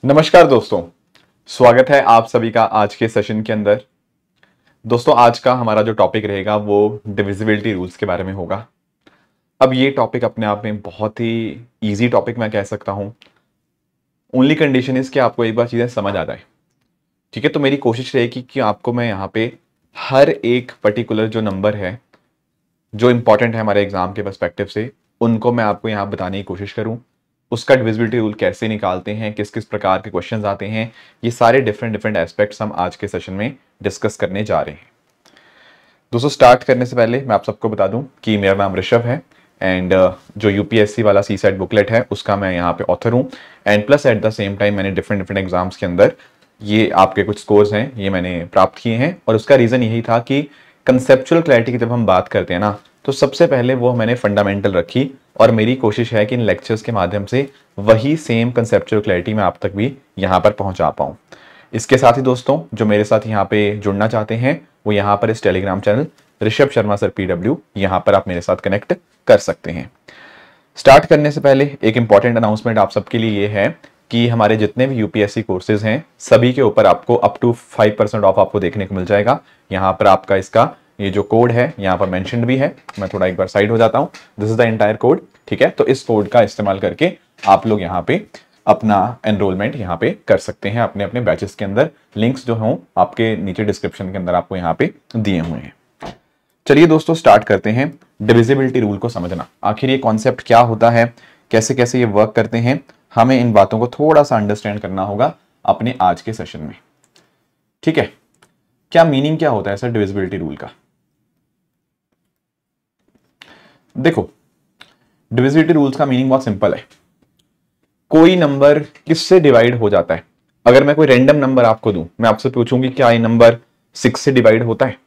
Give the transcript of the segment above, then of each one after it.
नमस्कार दोस्तों, स्वागत है आप सभी का आज के सेशन के अंदर। दोस्तों, आज का हमारा जो टॉपिक रहेगा वो डिविजिबिलिटी रूल्स के बारे में होगा। अब ये टॉपिक अपने आप में बहुत ही इजी टॉपिक मैं कह सकता हूं। ओनली कंडीशन इज कि आपको एक बार चीजें समझ आ जाए। ठीक है, तो मेरी कोशिश रहेगी कि आपको मैं यहाँ पे हर एक पर्टिकुलर जो नंबर है जो इंपॉर्टेंट है हमारे एग्जाम के पर्सपेक्टिव से, उनको मैं आपको यहाँ बताने की कोशिश करूँ। उसका डिविजिबिलिटी रूल कैसे निकालते हैं, किस किस प्रकार के क्वेश्चंस आते हैं, ये सारे डिफरेंट डिफरेंट एस्पेक्ट्स हम आज के सेशन में डिस्कस करने जा रहे हैं। दोस्तों, स्टार्ट करने से पहले मैं आप सबको बता दूं कि मेरा नाम ऋषभ है एंड जो यूपीएससी वाला सीसेट बुकलेट है उसका मैं यहाँ पे ऑथर हूँ। And plus at the same time मैंने डिफरेंट डिफरेंट एग्जाम्स के अंदर ये आपके कुछ स्कोर्स हैं ये मैंने प्राप्त किए हैं। और उसका रीज़न यही था कि कंसेप्चुअल क्लैरिटी की जब हम बात करते हैं ना, तो सबसे पहले वो मैंने फंडामेंटल रखी और मेरी कोशिश है कि इन लेक्चर्स के माध्यम से वही सेम कंसेप्चुअल क्लैरिटी मैं आप तक भी यहाँ पर पहुँचा पाऊँ। इसके साथ ही दोस्तों, जो मेरे साथ यहाँ पे जुड़ना चाहते हैं वो यहाँ पर इस Telegram channel Rishabh Sharma sir PW, यहाँ पर आप मेरे साथ कनेक्ट कर सकते हैं। स्टार्ट करने से पहले एक इंपॉर्टेंट अनाउंसमेंट आप सबके लिए ये है कि हमारे जितने भी यूपीएससी कोर्सेज हैं सभी के ऊपर आपको अप टू 5% ऑफ आपको देखने को मिल जाएगा। यहाँ पर आपका इसका ये जो कोड है यहाँ पर मेंशन्ड भी है। मैं थोड़ा एक बार साइड हो जाता हूँ। This is the entire code. ठीक है, तो इस कोड का इस्तेमाल करके आप लोग यहाँ पे अपना एनरोलमेंट यहाँ पे कर सकते हैं अपने अपने बैचेस के अंदर। लिंक्स जो हों आपके नीचे डिस्क्रिप्शन के अंदर आपको यहाँ पे दिए हुए हैं। चलिए दोस्तों, स्टार्ट करते हैं डिविजिबिलिटी रूल को समझना। आखिर ये कॉन्सेप्ट क्या होता है, कैसे कैसे ये वर्क करते हैं, हमें इन बातों को थोड़ा सा अंडरस्टैंड करना होगा अपने आज के सेशन में। ठीक है, क्या मीनिंग क्या होता है सर डिविजिबिलिटी रूल का? देखो, डिविजिबिलिटी रूल्स का मीनिंग बहुत सिंपल है। कोई नंबर किससे डिवाइड हो जाता है? अगर मैं कोई रैंडम नंबर आपको दूं, मैं आपसे पूछूंगी क्या ये नंबर 6 से डिवाइड होता है,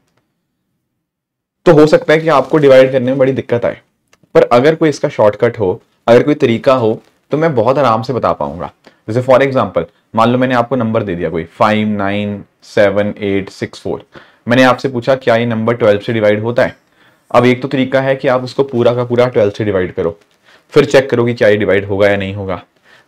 तो हो सकता है कि आपको डिवाइड करने में बड़ी दिक्कत आए। पर अगर कोई इसका शॉर्टकट हो, अगर कोई तरीका हो, तो मैं बहुत आराम से बता पाऊंगा। जैसे फॉर एग्जांपल, मान लो मैंने आपको नंबर दे दिया कोई 5 9 7 8 6 4। मैंने आपसे पूछा क्या ये नंबर 12 से डिवाइड होता है। अब एक तो तरीका है कि आप उसको पूरा का पूरा 12 से डिवाइड करो, फिर चेक करो कि क्या ये डिवाइड होगा या नहीं होगा।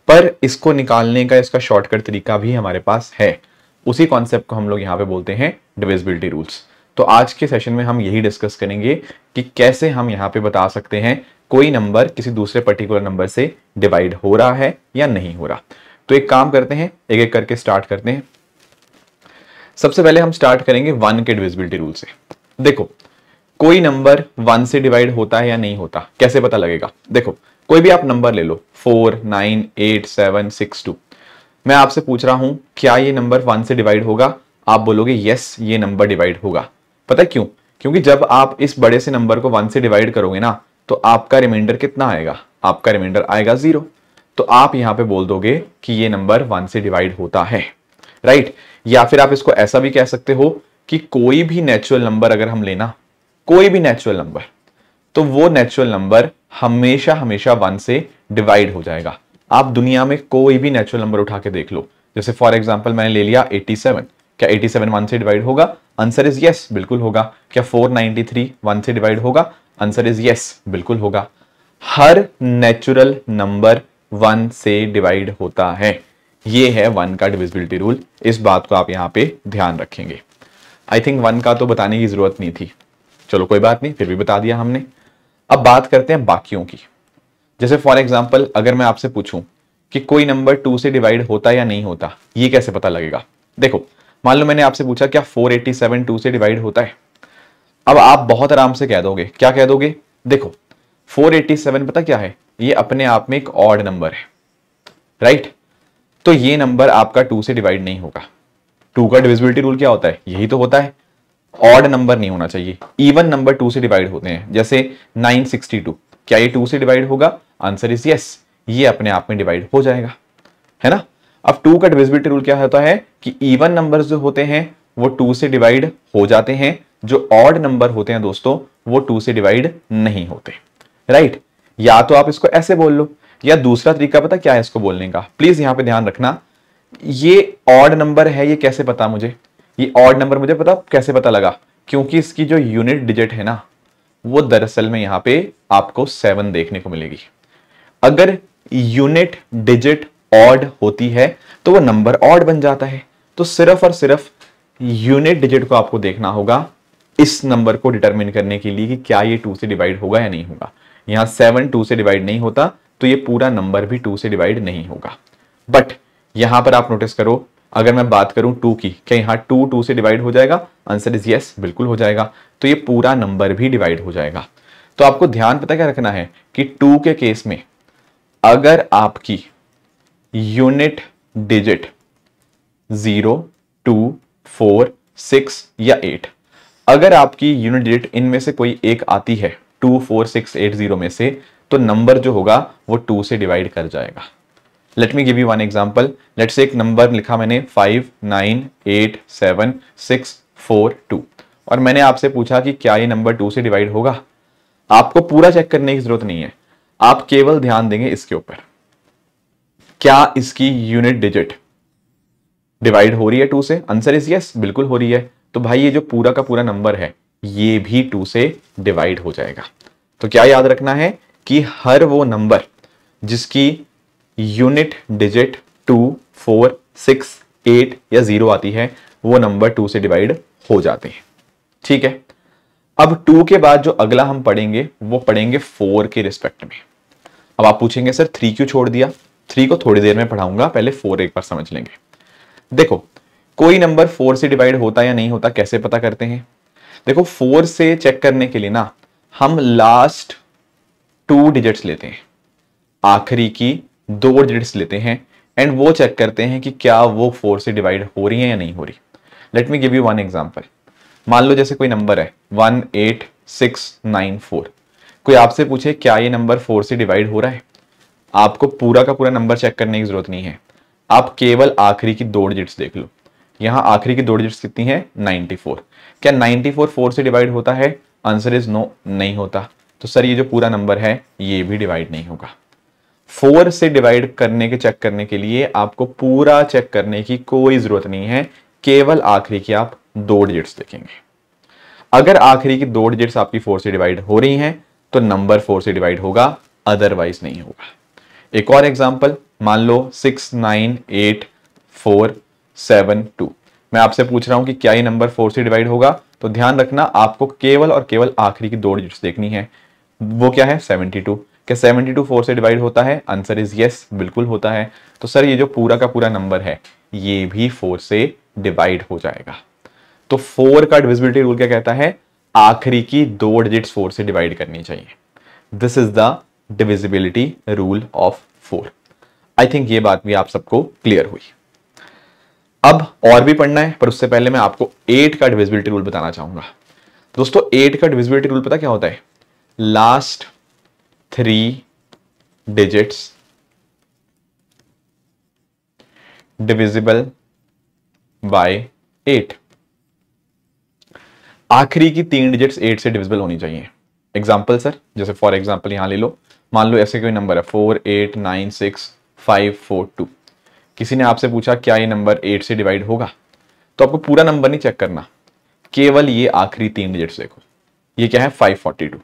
पर इसको निकालने का इसका शॉर्टकट तरीका भी हमारे पास है। उसी कॉन्सेप्ट को हम लोग यहाँ पे बोलते हैं डिविजिबिलिटी रूल्स। तो आज के सेशन में हम यही डिस्कस करेंगे कि कैसे हम यहाँ पे बता सकते हैं कोई नंबर किसी दूसरे पर्टिकुलर नंबर से डिवाइड हो रहा है या नहीं हो रहा। तो एक काम करते हैं, एक एक करके स्टार्ट करते हैं। सबसे पहले हम स्टार्ट करेंगे 1 के डिविजिबिलिटी रूल से। देखो, कोई नंबर 1 से डिवाइड होता है या नहीं होता, कैसे पता लगेगा? देखो, कोई भी आप नंबर ले लो, 4 9 8 7 6 2। मैं आपसे पूछ रहा हूं क्या ये नंबर 1 से डिवाइड होगा? आप बोलोगे यस, ये नंबर डिवाइड होगा। पता है क्यों? क्योंकि जब आप इस बड़े से नंबर को 1 से डिवाइड करोगे ना, तो आपका रिमाइंडर कितना आएगा? आपका रिमाइंडर आएगा 0। तो आप यहां पे बोल दोगे कि ये नंबर 1 से डिवाइड होता है, राइट? या फिर आप इसको ऐसा भी कह सकते हो कि कोई भी नेचुरल नंबर अगर हम लेना, कोई भी नेचुरल नंबर, तो वो नेचुरल नंबर हमेशा हमेशा 1 से डिवाइड हो जाएगा। आप दुनिया में कोई भी नेचुरल नंबर उठा के देख लो। जैसे फॉर एग्जांपल मैंने ले लिया 87। क्या 87 1 से डिवाइड होगा? आंसर इज यस, बिल्कुल होगा। क्या 493 1 से डिवाइड होगा? आंसर इज यस, बिल्कुल होगा। हर नेचुरल नंबर 1 से डिवाइड होता है। ये है 1 का डिविजिबिलिटी रूल। इस बात को आप यहां पे ध्यान रखेंगे। आई थिंक 1 का तो बताने की जरूरत नहीं थी, चलो कोई बात नहीं, फिर भी बता दिया हमने। अब बात करते हैं बाकियों की। जैसे फॉर एग्जांपल अगर मैं आपसे पूछूं कि कोई नंबर 2 से डिवाइड होता या नहीं होता, ये कैसे पता लगेगा? देखो, मान लो मैंने आपसे पूछा क्या 487 2 से डिवाइड होता है। अब आप बहुत आराम से कह दोगे, क्या कह दोगे? देखो, 487 पता क्या है? ये अपने आप में एक ऑड नंबर है, राइट? तो ये नंबर आपका 2 से डिवाइड नहीं होगा। 2 का डिविजिबिलिटी रूल क्या होता है? यही तो होता है, ऑड नंबर नहीं होना चाहिए, इवन नंबर 2 से डिवाइड होते हैं। जैसे 962, क्या ये 2 से डिवाइड होगा? आंसर इज यस, ये अपने आप में डिवाइड हो जाएगा, है ना? अब 2 का डिविजिबिलिटी रूल क्या होता है कि इवन नंबर्स जो होते हैं वो 2 से डिवाइड हो जाते हैं, जो ऑड नंबर होते हैं दोस्तों वो 2 से डिवाइड नहीं होते, राइट? या तो आप इसको ऐसे बोल लो, या दूसरा तरीका पता क्या है इसको बोलने का? प्लीज यहां पे ध्यान रखना, ये ऑड नंबर है, ये कैसे पता मुझे? ये ऑड नंबर मुझे पता कैसे पता लगा? क्योंकि इसकी जो यूनिट डिजिट है ना, वो दरअसल में यहां पे आपको 7 देखने को मिलेगी। अगर यूनिट डिजिट ऑड होती है तो वो नंबर ऑड बन जाता है। तो सिर्फ और सिर्फ यूनिट डिजिट को आपको देखना होगा इस नंबर को डिटरमिन करने के लिए कि क्या ये 2 से डिवाइड होगा या नहीं होगा। यहां 7 2 से डिवाइड नहीं होता तो ये पूरा नंबर भी 2 से डिवाइड नहीं होगा। बट यहां पर आप नोटिस करो, अगर मैं बात करूं 2 की, क्या यहां 2 2 से डिवाइड हो जाएगा? आंसर इज यस, बिल्कुल हो जाएगा। तो ये पूरा नंबर भी डिवाइड हो जाएगा। तो आपको ध्यान पता क्या रखना है कि 2 के केस में अगर आपकी यूनिट डिजिट 0, 2, 4, 6 या 8, अगर आपकी यूनिट डिजिट इनमें से कोई एक आती है 2, 4, 6, 8, 0 में से, तो नंबर जो होगा वो 2 से डिवाइड कर जाएगा। Let me give you one example. Let's say एक नंबर लिखा मैंने 5, 9, 8, 7, 6, 4, 2 और मैंने आपसे पूछा कि क्या ये नंबर 2 से डिवाइड होगा। आपको पूरा चेक करने की जरूरत नहीं है, आप केवल ध्यान देंगे इसके ऊपर, क्या इसकी यूनिट डिजिट डिवाइड हो रही है 2 से? आंसर इज यस, बिल्कुल हो रही है। तो भाई ये जो पूरा का पूरा नंबर है ये भी 2 से डिवाइड हो जाएगा। तो क्या याद रखना है कि हर वो नंबर जिसकी यूनिट डिजिट 2, 4, 6, 8 या 0 आती है वो नंबर 2 से डिवाइड हो जाते हैं। ठीक है, अब 2 के बाद जो अगला हम पढ़ेंगे वो पढ़ेंगे 4 के रिस्पेक्ट में। अब आप पूछेंगे सर 3 क्यों छोड़ दिया? 3 को थोड़ी देर में पढ़ाऊंगा, पहले 4 एक बार समझ लेंगे। देखो, कोई नंबर 4 से डिवाइड होता या नहीं होता कैसे पता करते हैं? देखो, 4 से चेक करने के लिए ना हम लास्ट 2 डिजिट्स लेते हैं, आखिरी की 2 डिजिट्स लेते हैं एंड वो चेक करते हैं कि क्या वो 4 से डिवाइड हो रही है या नहीं हो रही। Let me give you one example. मान लो जैसे कोई नंबर है 18694, कोई आपसे पूछे क्या ये नंबर 4 से डिवाइड हो रहा है? आपको पूरा का पूरा नंबर चेक करने की जरूरत नहीं है, आप केवल आखिरी की 2 डिजिट्स देख लो। यहां आखिरी की 2 डिजिट्स कितनी है? 94। क्या 94 4 से डिवाइड होता है? आंसर इज नो, नहीं होता। तो सर ये जो पूरा नंबर है ये भी डिवाइड नहीं होगा। 4 से डिवाइड करने के चेक करने के लिए आपको पूरा चेक करने की कोई जरूरत नहीं है, केवल आखिरी की आप 2 डिजिट्स देखेंगे। अगर आखिरी की 2 डिजिट्स आपकी 4 से डिवाइड हो रही हैं तो नंबर 4 से डिवाइड होगा, अदरवाइज नहीं होगा। एक और एग्जांपल, मान लो 69847 2। मैं आपसे पूछ रहा हूं कि क्या ये नंबर 4 से डिवाइड होगा? तो ध्यान रखना आपको केवल और केवल आखिरी की 2 डिजिट्स देखनी है। वो क्या है? 72। क्या 72 4 से डिवाइड होता है? आंसर इज यस, बिल्कुल होता है। तो सर ये जो पूरा का पूरा नंबर है ये भी 4 से डिवाइड हो जाएगा। तो 4 का डिविजिबिलिटी रूल क्या कहता है? आखिरी की 2 डिजिट्स 4 से डिवाइड करनी चाहिए। This is the divisibility rule of 4। I think ये बात भी आप सबको क्लियर हुई। अब और भी पढ़ना है, पर उससे पहले मैं आपको 8 का डिविजिबिलिटी रूल बताना चाहूंगा। दोस्तों 8 का डिविजिबिलिटी रूल पता क्या होता है? Last 3 digits divisible bye 8। आखिरी की 3 डिजिट्स 8 से डिविजिबल होनी चाहिए। एग्जाम्पल सर, जैसे फॉर एग्जाम्पल यहां ले लो, मान लो ऐसे कोई नंबर है 4896542। किसी ने आपसे पूछा क्या ये नंबर 8 से डिवाइड होगा? तो आपको पूरा नंबर नहीं चेक करना, केवल ये आखिरी 3 डिजिट्स देखो। ये क्या है? 542।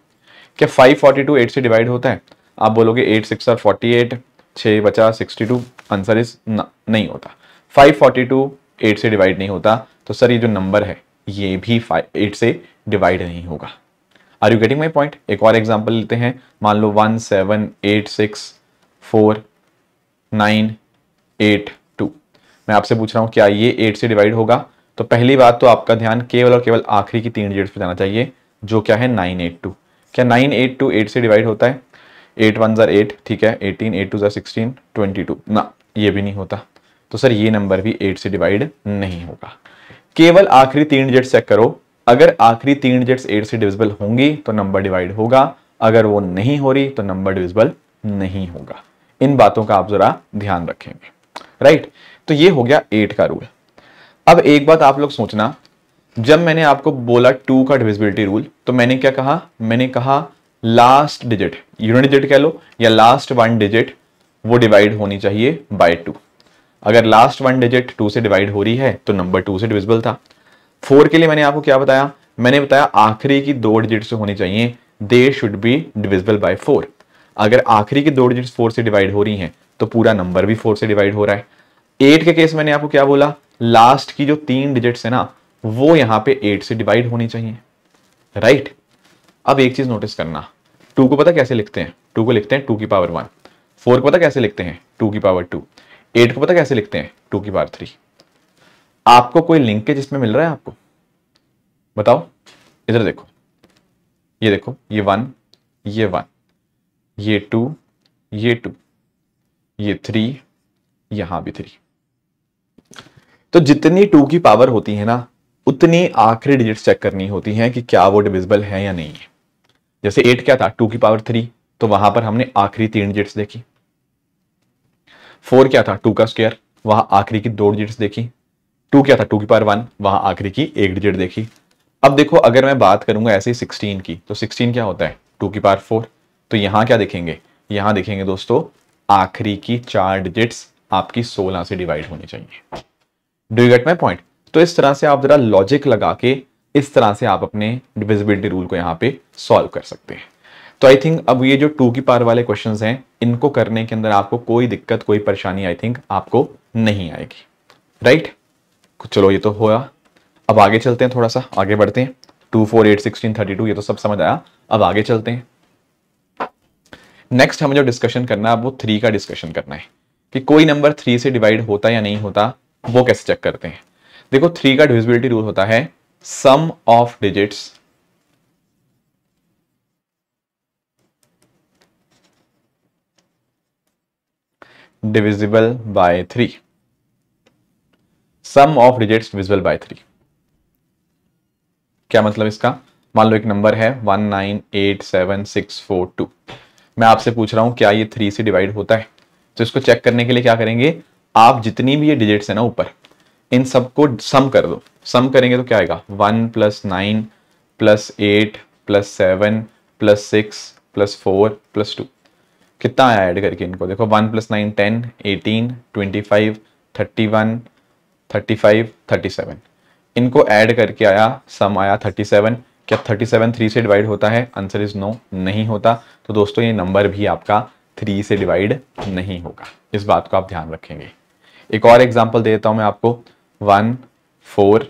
क्या 542 8 से डिवाइड होता है? आप बोलोगे 8 6 48, 6 बचा 62। आंसर इज नहीं होता। 542 8 से डिवाइड नहीं होता। तो सर ये जो नंबर है ये भी 8 से डिवाइड नहीं होगा। Are you getting my point? एक और एग्जाम्पल लेते हैं, मान लो 178649882। मैं आपसे पूछ रहा हूं क्या ये 8 से डिवाइड होगा? तो पहली बात तो आपका ध्यान केवल और केवल आखिरी की 3 डिजिट्स पे जाना चाहिए, जो क्या है 982। क्या 982 8 से डिवाइड होता है? 8 1 8, ठीक है, 18, 8 2 16, 22 ना, ये भी नहीं होता। तो सर ये नंबर भी 8 से डिवाइड नहीं होगा। केवल आखिरी 3 डिजिट्स चेक करो, अगर आखिरी 3 डिजिट्स 8 से डिविजिबल होंगी तो नंबर डिवाइड होगा, अगर वो नहीं हो रही तो नंबर डिविजिबल नहीं होगा। इन बातों का आप जरा ध्यान रखेंगे, राइट? तो ये हो गया 8 का रूल। अब एक बात आप लोग सोचना, जब मैंने आपको बोला 2 का डिविजिबिलिटी रूल तो मैंने क्या कहा? मैंने कहा लास्ट डिजिट, यूनिट डिजिट कह लो या लास्ट 1 डिजिट, वो डिवाइड होनी चाहिए बाय 2। अगर लास्ट 1 डिजिट 2 से डिवाइड हो रही है तो नंबर 2 से डिविजिबल था। 4 के लिए मैंने आपको क्या बताया? मैंने बताया आखिरी की 2 डिजिट से होनी चाहिए, they should be divisible by 4। अगर आखिरी की 2 डिजिट्स 4 से डिवाइड हो रही हैं तो पूरा नंबर भी 4 से डिवाइड हो रहा है। 8 के केस मैंने आपको क्या बोला, लास्ट की जो 3 डिजिट्स है ना वो यहां पे 8 से डिवाइड होनी चाहिए, राइट। अब एक चीज नोटिस करना, 2 को पता कैसे लिखते हैं, 2 को लिखते हैं 2 की पावर 1, 4 को पता कैसे लिखते हैं 2 की पावर 2, 8 को पता कैसे लिखते हैं 2 की पावर 3। आपको कोई लिंकेज इसमें मिल रहा है आपको, बताओ। इधर देखो, ये देखो, ये 1, ये 1, ये 2, ये 2, ये 3, यहां भी 3। तो जितनी 2 की पावर होती है ना उतनी आखिरी डिजिट्स चेक करनी होती हैं कि क्या वो डिविजिबल है या नहीं है। जैसे 8 क्या था 2 की पावर 3, तो वहां पर हमने आखिरी 3 डिजिट्स देखी। 4 क्या था 2 का स्क्वायर, वहां आखिरी की 2 डिजिट्स देखी। 2 क्या था 2 की पावर 1, वहां आखिरी की 1 डिजिट देखी। अब देखो अगर मैं बात करूंगा ऐसे ही 16 की, तो 16 क्या होता है 2 की पावर 4, तो यहां क्या देखेंगे, यहां देखेंगे दोस्तों आखिरी की 4 डिजिट्स आपकी 16 से डिवाइड होनी चाहिए। Do you get my point. तो इस तरह से आप जरा लॉजिक लगा के इस तरह से आप अपने डिविजिबिलिटी रूल को यहां पे सॉल्व कर सकते हैं। तो आई थिंक अब ये जो 2 की पावर वाले क्वेश्चंस हैं इनको करने के अंदर आपको कोई दिक्कत कोई परेशानी आई थिंक आपको नहीं आएगी, राइट। चलो ये तो हुआ, अब आगे चलते हैं, थोड़ा सा आगे बढ़ते हैं। 2, 4, 8, 16, 32 ये तो सब समझ आया, अब आगे चलते हैं। नेक्स्ट हमें जो डिस्कशन करना है वो 3 का डिस्कशन करना है कि कोई नंबर 3 से डिवाइड होता या नहीं होता, वो कैसे चेक करते हैं। देखो 3 का डिविजिबिलिटी रूल होता है sum of digits divisible by 3, sum of digits divisible by 3। क्या मतलब इसका, मान लो एक नंबर है 1987642, मैं आपसे पूछ रहा हूं क्या ये 3 से डिवाइड होता है। तो इसको चेक करने के लिए क्या करेंगे, आप जितनी भी ये डिजिट्स है ना ऊपर इन सबको सम कर दो। सम करेंगे तो क्या आएगा 1 + 9 + 8 + 7 + 6 + 4 + 2। कितना आया ऐड करके इनको, देखो 1 + 9 10, 18, 25, 31, 35, 37, इनको ऐड करके आया सम आया 37। क्या 37 3 से डिवाइड होता है, आंसर इज नो, नहीं होता। तो दोस्तों ये नंबर भी आपका 3 से डिवाइड नहीं होगा, इस बात को आप ध्यान रखेंगे। एक और एग्जांपल दे देता हूं मैं आपको, 1, 4,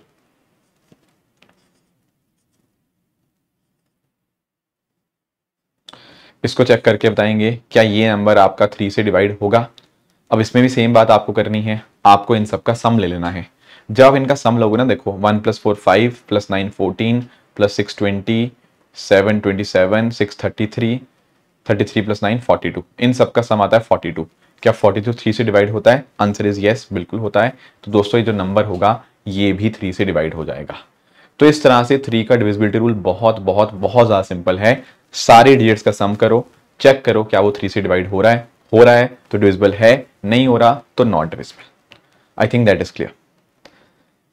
इसको चेक करके बताएंगे क्या ये नंबर आपका 3 से डिवाइड होगा। अब इसमें भी सेम बात आपको करनी है, आपको इन सबका सम ले लेना है। जब इनका सम लोगे ना, देखो 1 + 4 5 + 9 14 + 6 20 7 27 6 33 33 + 9 42, इन सबका सम आता है 42। क्या 42 3 से डिवाइड होता है, आंसर इज यस, बिल्कुल होता है। तो दोस्तों ये जो नंबर होगा ये भी 3 से डिवाइड हो जाएगा। तो इस तरह से 3 का डिविजिबिलिटी रूल बहुत बहुत बहुत ज्यादा सिंपल है। सारे डिजिट्स का सम करो, चेक करो क्या वो 3 से डिवाइड हो रहा है तो डिविजिबल है, नहीं हो रहा तो not divisible. I think that is clear.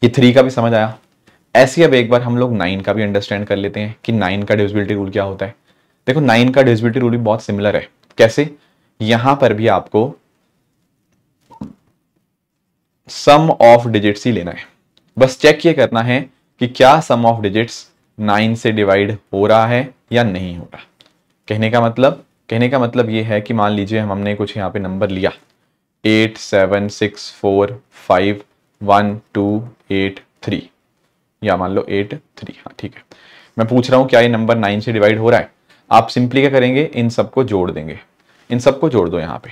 ये 3 का भी समझ आया। ऐसे अब एक बार हम लोग 9 का भी अंडरस्टैंड कर लेते हैं कि 9 का डिविजिबिलिटी रूल क्या होता है। देखो 9 का डिविजिबिलिटी रूल भी बहुत सिमिलर है। कैसे, यहां पर भी आपको सम ऑफ डिजिट्स ही लेना है, बस चेक ये करना है कि क्या सम ऑफ डिजिट्स 9 से डिवाइड हो रहा है या नहीं हो रहा। कहने का मतलब ये है कि मान लीजिए हमने कुछ यहां पे नंबर लिया 8 7 6 4 5 1 2 8 3, या मान लो 8 3, हाँ ठीक है। मैं पूछ रहा हूं क्या ये नंबर 9 से डिवाइड हो रहा है। आप सिंपली क्या करेंगे, इन सबको जोड़ देंगे, इन सबको जोड़ दो यहां पे।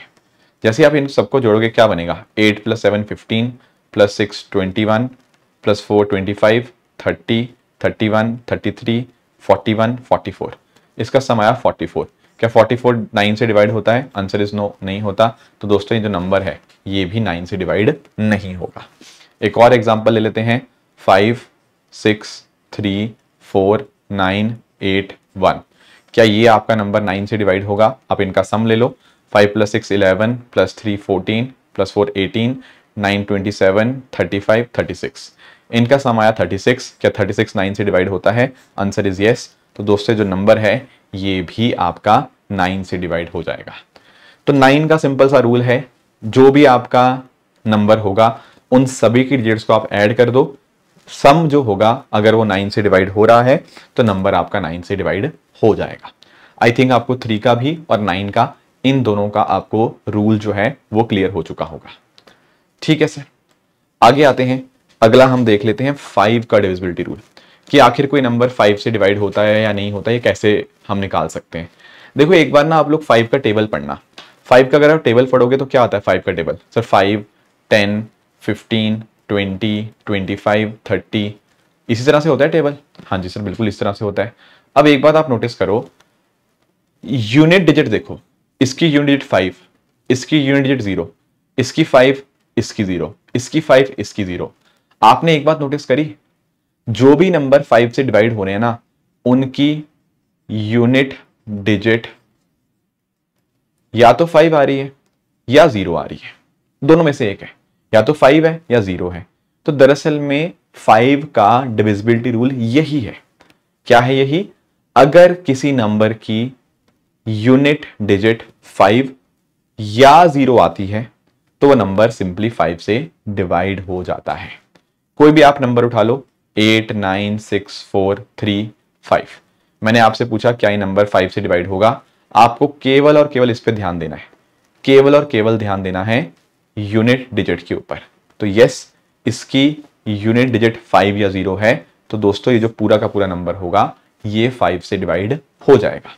जैसे आप इन सबको जोड़ोगे क्या बनेगा, 8 + 7 15 + 6 21 + 4 25 30 31 33 41 44, इसका सम आया 44। क्या 44 9 से डिवाइड होता है, आंसर इज नो, नहीं होता। तो दोस्तों ये जो नंबर है ये भी 9 से डिवाइड नहीं होगा। एक और एग्जांपल ले लेते हैं, 5 6 3 4 9 8 1, क्या ये आपका नंबर 9 से डिवाइड होगा। आप इनका सम ले लो, 5 + 6 11 + 3 14 + 4 18 9 27 35 36, इनका सम आया 36। क्या 36 9 से डिवाइड होता है, आंसर इज यस। तो दोस्तों जो नंबर है ये भी आपका 9 से डिवाइड हो जाएगा। तो 9 का सिंपल सा रूल है, जो भी आपका नंबर होगा उन सभी की डिजिट्स को आप ऐड कर दो, सम जो होगा अगर वो 9 से डिवाइड हो रहा है तो नंबर आपका 9 से डिवाइड हो जाएगा। आई थिंक आपको 3 का भी और 9 का इन दोनों का आपको रूल जो है वो क्लियर हो चुका होगा। ठीक है सर, आगे आते हैं। अगला हम देख लेते हैं 5 का डिविजिबिलिटी रूल, कि आखिर कोई नंबर 5 से डिवाइड होता है या नहीं होता है, ये कैसे हम निकाल सकते हैं। देखो एक बार ना आप लोग 5 का टेबल पढ़ना। 5 का अगर आप टेबल पढ़ोगे तो क्या आता है 5 का टेबल सर, 5, 10, 15, 20, 25, 30, इसी तरह से होता है टेबल। हाँ जी सर, बिल्कुल इस तरह से होता है। अब एक बात आप नोटिस करो, यूनिट डिजिट देखो, इसकी यूनिट डिजिट 5, इसकी यूनिट डिजिट 0, इसकी 5, इसकी 0, इसकी 5, इसकी 0। आपने एक बात नोटिस करी, जो भी नंबर 5 से डिवाइड हो रहे हैं ना, उनकी यूनिट डिजिट या तो 5 आ रही है या 0 आ रही है, दोनों में से एक है, या तो 5 है या 0 है। तो दरअसल में 5 का डिविजिबिलिटी रूल यही है। क्या है यही? अगर किसी नंबर की यूनिट डिजिट 5 या 0 आती है तो वह नंबर सिंपली 5 से डिवाइड हो जाता है। कोई भी आप नंबर उठा लो, 8, 9, 6, 4, 3, 5। मैंने आपसे पूछा क्या ये नंबर 5 से डिवाइड होगा? आपको केवल और केवल इस पे ध्यान देना है, केवल और केवल ध्यान देना है यूनिट डिजिट के ऊपर। तो यस, इसकी यूनिट डिजिट 5 या 0 है, तो दोस्तों ये जो पूरा का पूरा नंबर होगा ये 5 से डिवाइड हो जाएगा।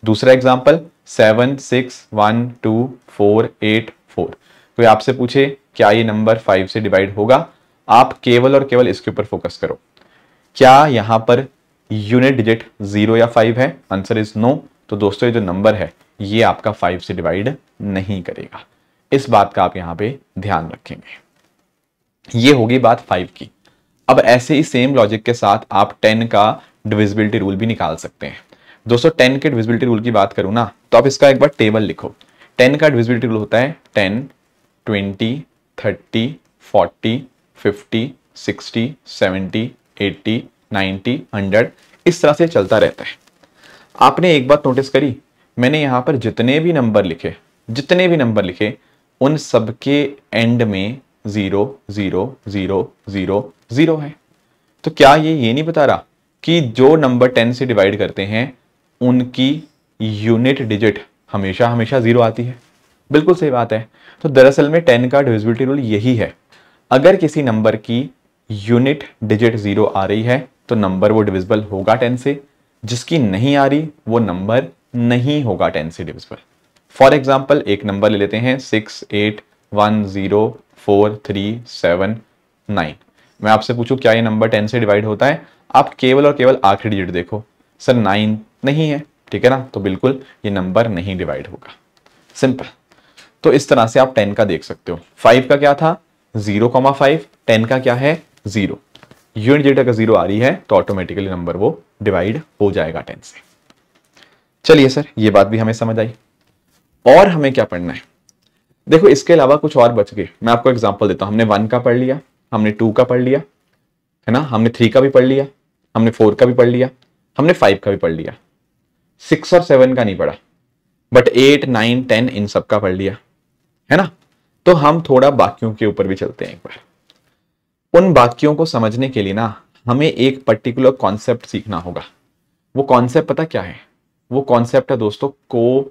दूसरा एग्जांपल 7, 6, 1, 2, 4, 8, 4। कोई आपसे पूछे क्या ये नंबर 5 से डिवाइड होगा, आप केवल और केवल इसके ऊपर फोकस करो। क्या यहां पर यूनिट डिजिट 0 या 5 है? Answer is no. तो दोस्तों ये जो नंबर है ये आपका 5 से डिवाइड नहीं करेगा। इस बात का आप यहां पे ध्यान रखेंगे। ये होगी बात 5 की। अब ऐसे ही सेम लॉजिक के साथ आप 10 का डिविजिबिलिटी रूल भी निकाल सकते हैं। दोस्तों 10 के डिविजिबिलिटी रूल की बात करूं ना, तो आप इसका एक बार टेबल लिखो। 10 का डिविजिबिलिटी रूल होता है 10, 20, 30, 40, 50, 60, 70, 80, 90, 100, इस तरह से चलता रहता है। आपने एक बात नोटिस करी, मैंने यहां पर जितने भी नंबर लिखे उन सबके एंड में 0, 0, 0, 0, 0 है। तो क्या ये नहीं बता रहा कि जो नंबर 10 से डिवाइड करते हैं उनकी यूनिट डिजिट हमेशा हमेशा 0 आती है? बिल्कुल सही बात है। तो दरअसल में 10 का डिविजिबिलिटी रूल यही है, अगर किसी नंबर की यूनिट डिजिट 0 आ रही है तो नंबर वो डिविजिबल होगा 10 से, जिसकी नहीं आ रही वो नंबर नहीं होगा 10 से डिविजिबल। फॉर एग्जाम्पल एक नंबर ले लेते हैं 6, 8, 1, 0, 4, 3, 7, 9। मैं आपसे पूछूं क्या ये नंबर 10 से डिवाइड होता है? आप केवल और केवल आखिरी डिजिट देखो, सर 9 नहीं है, ठीक है ना, तो बिल्कुल ये नंबर नहीं डिवाइड होगा। सिंपल। तो इस तरह से आप 10 का देख सकते हो। 5 का क्या था 0,5, 10 का क्या है 0। यूनिट डिजिट अगर 0 आ रही है तो ऑटोमेटिकली नंबर वो डिवाइड हो जाएगा 10 से। चलिए सर, ये बात भी हमें समझ आई। और हमें क्या पढ़ना है? देखो इसके अलावा कुछ और बच गए। मैं आपको एग्जांपल देता हूं। हमने 1 का पढ़ लिया, हमने 2 का पढ़ लिया, है ना, हमने 3 का भी पढ़ लिया, हमने 4 का भी पढ़ लिया, हमने 5 का भी पढ़ लिया। 6 और 7 का नहीं पढ़ा, बट 8, 9, 10 इन सब का पढ़ लिया, है ना। तो हम थोड़ा बाकियों के ऊपर भी चलते हैं एक बार। उन बाकियों को समझने के लिए ना हमें एक पर्टिकुलर कॉन्सेप्ट सीखना होगा। वो कॉन्सेप्ट पता क्या है? वो कॉन्सेप्ट है दोस्तों को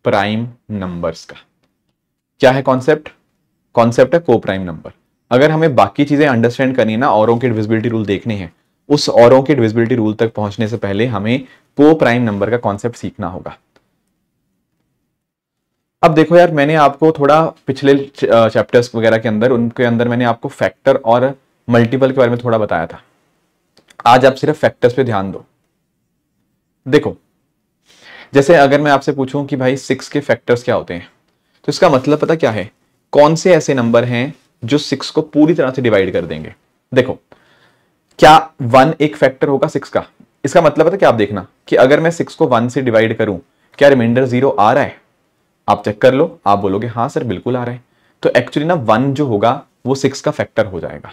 प्राइम नंबर्स का। क्या है कॉन्सेप्ट? कॉन्सेप्ट है को प्राइम नंबर। अगर हमें बाकी चीजें अंडरस्टैंड करनी है ना, औरों के डिविजिबिलिटी रूल देखने हैं, उस औरों के डिविजिबिलिटी रूल तक पहुंचने से पहले हमें को प्राइम नंबर का कॉन्सेप्ट सीखना होगा। अब देखो यार, मैंने आपको थोड़ा पिछले चैप्टर्स वगैरह के अंदर, उनके अंदर मैंने आपको फैक्टर और मल्टीपल के बारे में थोड़ा बताया था। आज आप सिर्फ फैक्टर्स पे ध्यान दो। देखो जैसे अगर मैं आपसे पूछूं कि भाई 6 के फैक्टर्स क्या होते हैं, तो इसका मतलब पता क्या है? कौन से ऐसे नंबर हैं जो 6 को पूरी तरह से डिवाइड कर देंगे। देखो क्या 1 एक फैक्टर होगा 6 का? इसका मतलब पता क्या, आप देखना कि अगर मैं 6 को 1 से डिवाइड करूं, क्या रिमाइंडर 0 आ रहा है? आप चेक कर लो, आप बोलोगे हाँ सर बिल्कुल आ रहा है। तो एक्चुअली ना 1 जो होगा वो 6 का फैक्टर हो जाएगा।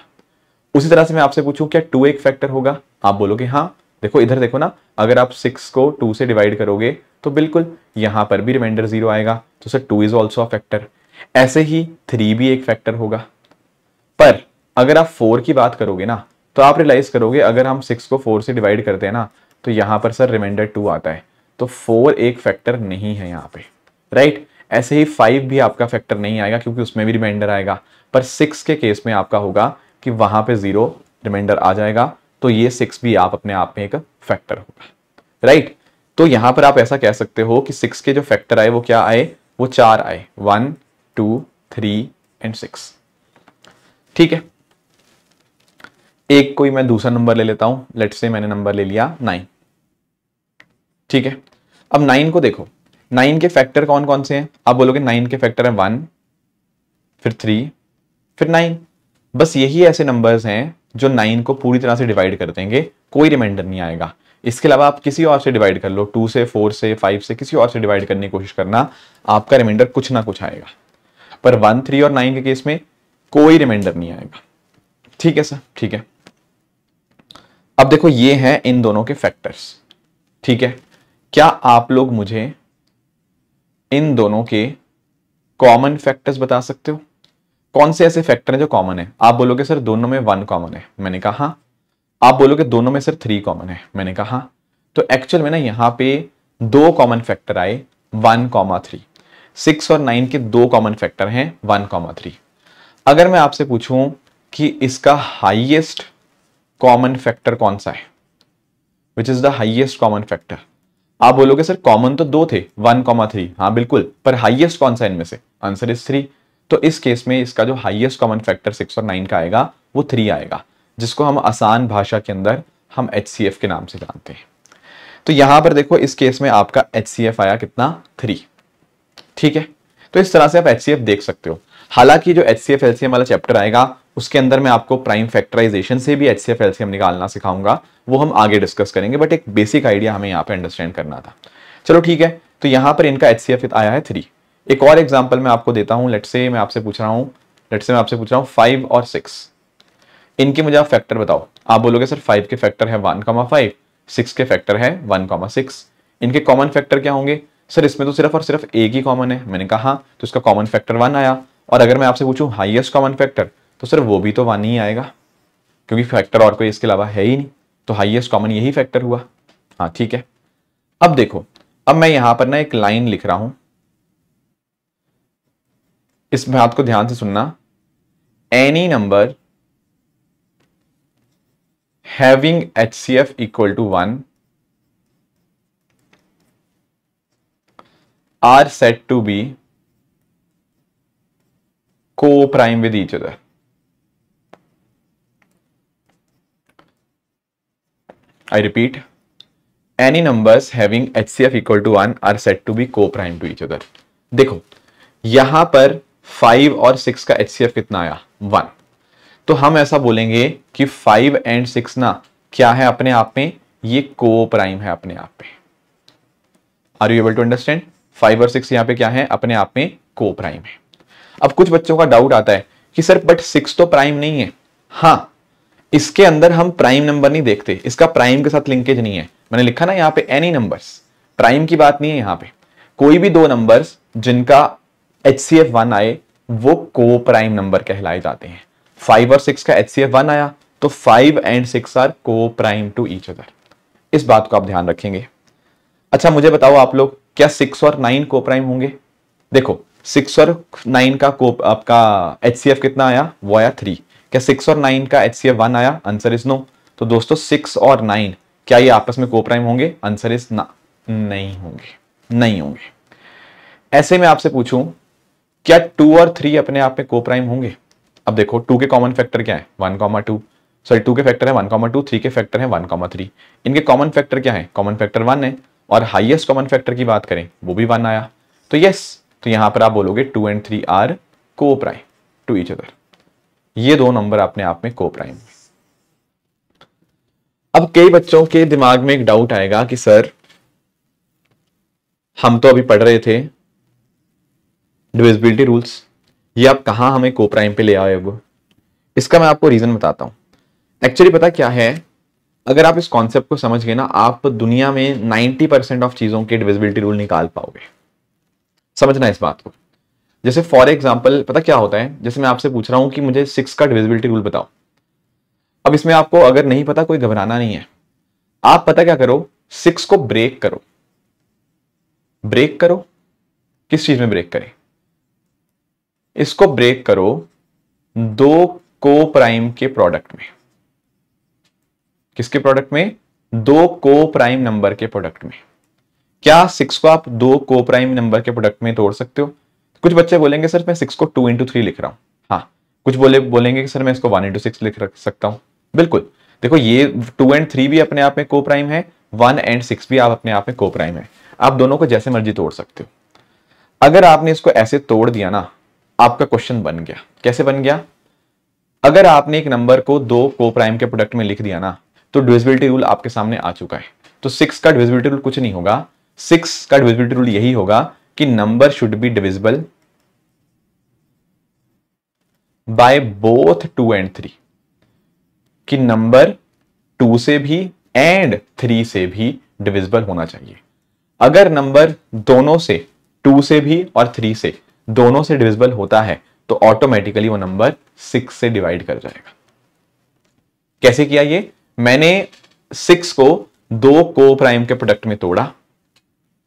उसी तरह से मैं आपसे पूछूं क्या 2 एक फैक्टर होगा? आप बोलोगे हाँ। देखो इधर देखो ना, अगर आप 6 को 2 से डिवाइड करोगे तो बिल्कुल यहां पर भी रिमाइंडर 0 आएगा, तो sir 2 is also a factor. ऐसे ही 3 भी एक फैक्टर होगा। पर अगर आप 4 की बात करोगे ना, तो आप रियलाइज करोगे अगर हम 6 को 4 से डिवाइड करते हैं ना, तो यहां पर सर रिमाइंडर 2 आता है, तो 4 एक फैक्टर नहीं है यहां पे, राइट। ऐसे ही 5 भी आपका फैक्टर नहीं आएगा क्योंकि उसमें भी रिमाइंडर आएगा, पर 6 के केस में आपका होगा कि वहां पे 0 रिमाइंडर आ जाएगा, तो ये 6 भी आप अपने आप में एक फैक्टर होगा, राइट। तो यहां पर आप ऐसा कह सकते हो कि 6 के जो फैक्टर आए वो क्या आए, वो 4 आए, 1 2 3 एंड 6। ठीक है, एक कोई मैं दूसरा नंबर ले लेता हूं, लेट्स से मैंने नंबर ले लिया 9। ठीक है, अब 9 को देखो, 9 के फैक्टर कौन कौन से हैं, आप बोलोगे 9 के फैक्टर है 1, फिर 3, फिर 9। बस यही ऐसे नंबर्स हैं जो 9 को पूरी तरह से डिवाइड कर देंगे, कोई रिमाइंडर नहीं आएगा। इसके अलावा आप किसी और से डिवाइड कर लो, 2 से, 4 से, 5 से, किसी और से डिवाइड करने की कोशिश करना, आपका रिमाइंडर कुछ ना कुछ आएगा। पर 1, 3 और 9 के केस में कोई रिमाइंडर नहीं आएगा। ठीक है सर, ठीक है। अब देखो ये हैं इन दोनों के फैक्टर्स। ठीक है, क्या आप लोग मुझे इन दोनों के कॉमन फैक्टर्स बता सकते हो? कौन से ऐसे फैक्टर हैं जो कॉमन है? आप बोलोगे सर दोनों में 1 कॉमन है, मैंने कहा हाँ। आप बोलोगे दोनों में सर 3 कॉमन है, मैंने कहा हाँ। तो एक्चुअल में ना यहां पे 2 कॉमन फैक्टर आए, 1,3। 6 और 9 के 2 कॉमन फैक्टर हैं, 1,3। अगर मैं आपसे पूछूं कि इसका हाईएस्ट कॉमन फैक्टर कौन सा है, which is the highest common factor, आप बोलोगे सर कॉमन तो 2 थे, 1,3। हाँ बिल्कुल, पर हाईएस्ट कौन सा इनमें से? Answer is 3। तो इस केस में इसका जो हाईएस्ट कॉमन फैक्टर 6 और 9 का आएगा वो 3 आएगा, जिसको हम आसान भाषा के अंदर हम HCF के नाम से जानते हैं। तो यहां पर देखो इस केस में आपका HCF आया कितना, 3। ठीक है, तो इस तरह से आप HCF देख सकते हो। हालांकि जो HCF LCM वाला चैप्टर आएगा उसके अंदर मैं आपको प्राइम फैक्टराइजेशन से भी HCF LCM निकालना सिखाऊंगा, वो हम आगे डिस्कस करेंगे, बट एक बेसिक आइडिया हमें यहाँ पे अंडरस्टैंड करना था। चलो ठीक है, तो यहां पर इनका HCF आया है 3। एक और एग्जांपल मैं आपको देता हूं, लेट्स से मैं आपसे पूछ रहा हूं 5 और 6, इनके मुझे आप फैक्टर बताओ। आप बोलोगे सर 5 के फैक्टर है 1,5, 6 के फैक्टर है 1,6। इनके कॉमन फैक्टर क्या होंगे? सर इसमें तो सिर्फ और सिर्फ एक ही कॉमन है, मैंने कहा हाँ, तो इसका कॉमन फैक्टर 1 आया। और अगर मैं आपसे पूछूं हाईएस्ट कॉमन फैक्टर, तो सर वो भी तो 1 ही आएगा, क्योंकि फैक्टर और कोई इसके अलावा है ही नहीं, तो हाईएस्ट कॉमन यही फैक्टर हुआ। हाँ ठीक है, अब देखो, अब मैं यहां पर ना एक लाइन लिख रहा हूं, इस बात को ध्यान से सुनना। Any number having HCF equal to 1 are said to be co-prime with each other. I repeat, any numbers having HCF equal to 1 are said to be co-prime to each other. देखो यहां पर 5 और 6 का HCF कितना आया, 1। तो हम ऐसा बोलेंगे कि 5 एंड 6 ना क्या है अपने आप में, ये को प्राइम है अपने आप में। Are you able to understand? 5 और 6 यहां पे क्या है, अपने आप में को प्राइम है। अब कुछ बच्चों का डाउट आता है कि सर बट 6 तो प्राइम नहीं है। हाँ, इसके अंदर हम प्राइम नंबर नहीं देखते, इसका प्राइम के साथ लिंकेज नहीं है। मैंने लिखा ना यहां पे एनी नंबर्स, प्राइम की बात नहीं है यहां पे। कोई भी 2 नंबर्स जिनका HCF 1 आए वो को प्राइम नंबर कहलाए जाते हैं। 5 और 6 का HCF 1 आया तो 5 एंड 6 आर को प्राइम टू ईच अदर। इस बात को आप ध्यान रखेंगे। अच्छा मुझे बताओ आप लोग, क्या 6 और 9 को प्राइम होंगे? देखो 6 और 9 का आपका HCF कितना आया, वो आया 3। क्या 6 और 9 का HCF 1 आया? Answer is no. तो दोस्तों 6 और 9 क्या ये आपस में को प्राइम होंगे? आंसर इज ना, नहीं होंगे, नहीं होंगे। ऐसे में आपसे पूछूं क्या 2 और 3 अपने आप में को प्राइम होंगे? अब देखो 2 के कॉमन फैक्टर क्या है, 1,2। सॉरी 2 के फैक्टर है 1,2, 3 के फैक्टर है 1,3। इनके कॉमन फैक्टर क्या है? कॉमन फैक्टर 1 है, और हाईएस्ट कॉमन फैक्टर की बात करें वो भी 1 आया। तो यस, तो यहां पर आप बोलोगे 2 एंड 3 आर को प्राइम टू ईच अदर। ये 2 नंबर अपने आप में को प्राइम। अब कई बच्चों के दिमाग में एक डाउट आएगा कि सर हम तो अभी पढ़ रहे थे डिविजिबिलिटी रूल्स, ये आप कहां हमें को प्राइम पे ले आए हो? इसका मैं आपको रीजन बताता हूं। एक्चुअली पता क्या है, अगर आप इस कॉन्सेप्ट को समझ गए ना, आप दुनिया में 90% ऑफ चीजों के डिविजिबिलिटी रूल निकाल पाओगे। समझना इस बात को। जैसे फॉर एग्जांपल पता क्या होता है, जैसे मैं आपसे पूछ रहा हूं कि मुझे 6 का डिविजिबिलिटी रूल बताओ। अब इसमें आपको अगर नहीं पता कोई घबराना नहीं है, आप पता क्या करो, 6 को ब्रेक करो, ब्रेक करो, किस चीज में ब्रेक करें? इसको ब्रेक करो दो को प्राइम के प्रोडक्ट में। किसके प्रोडक्ट में? दो को प्राइम नंबर के प्रोडक्ट में। क्या 6 को आप दो को प्राइम नंबर के प्रोडक्ट में तोड़ सकते हो? कुछ बच्चे बोलेंगे सर मैं 6 को 2 into 3 लिख रहा हूं। हाँ, कुछ बोलेंगे कि सर मैं इसको 1 into 6 लिख सकता हूं। बिल्कुल, देखो ये 2 and 3 भी अपने आप में को प्राइम है, 1 and 6 भी आप अपने आप में को प्राइम है। आप दोनों को जैसे मर्जी तोड़ सकते हो। अगर आपने इसको ऐसे तोड़ दिया ना, आपका क्वेश्चन बन गया। कैसे बन गया? अगर आपने एक नंबर को दो को प्राइम के प्रोडक्ट में लिख दिया ना, तो डिविजिबिलिटी रूल आपके सामने आ चुका है। तो 6 का डिविजिबिलिटी रूल कुछ नहीं होगा, 6 का डिविजिबिलिटी रूल यही होगा कि number should be divisible by both 2 and 3, कि नंबर 2 से भी एंड 3 से भी डिविजिबल होना चाहिए। अगर नंबर दोनों से, 2 से भी और 3 से, दोनों से डिविजिबल होता है तो ऑटोमेटिकली वो नंबर 6 से डिवाइड कर जाएगा। कैसे किया ये? मैंने 6 को दो को प्राइम के प्रोडक्ट में तोड़ा।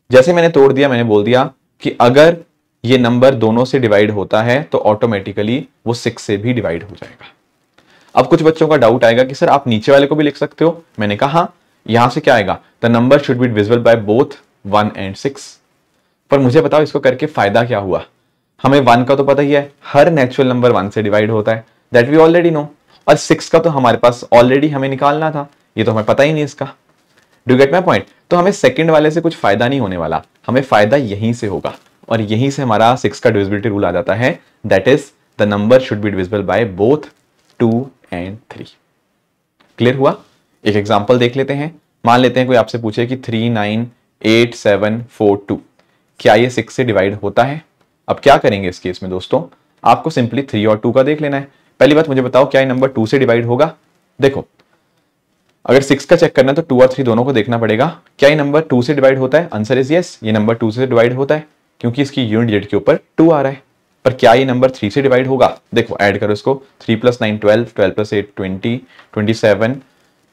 जैसे मैंने तोड़ दिया, मैंने बोल दिया कि अगर ये नंबर दोनों से डिवाइड होता है तो ऑटोमेटिकली वो 6 से भी डिवाइड हो जाएगा। अब कुछ बच्चों का डाउट आएगा कि सर आप नीचे वाले को भी लिख सकते हो। मैंने कहा यहां से क्या आएगा? The number should be divisible by both 1 and 6। पर मुझे बताओ इसको करके फायदा क्या हुआ? हमें 1 का तो पता ही है, हर नेचुरल नंबर 1 से डिवाइड होता है, दैट वी ऑलरेडी नो। और 6 का तो हमारे पास ऑलरेडी हमें निकालना था, ये तो हमें पता ही नहीं इसका। Do get my point? तो हमें सेकंड वाले से कुछ फायदा नहीं होने वाला, हमें फायदा यहीं से होगा। और यहीं से हमारा 6 का डिविजिबिलिटी रूल आ जाता है, that is the number should be divisible by both 2 and 3। Clear हुआ? एक एग्जांपल देख लेते हैं। मान लेते हैं कोई आपसे पूछे कि 3, 9, 8, 7, 4, 2, क्या ये 6 से डिवाइड होता है? अब क्या करेंगे इस केस में दोस्तों? आपको सिंपली 3 और 2 का देख लेना है। पहली बात मुझे बताओ, क्या ये नंबर 2 से डिवाइड होगा? देखो, अगर 6 का चेक करना है तो 2 और 3 दोनों को देखना पड़ेगा। क्या ये नंबर 2 से डिवाइड होता है? आंसर इज यस, ये नंबर 2 से डिवाइड होता है क्योंकि इसकी यूनिट डिजिट के ऊपर 2 आ रहा है। पर क्या ये नंबर 3 से डिवाइड होगा? देखो ऐड करो इसको, 3 + 9 12, 12 + 8 20, 27,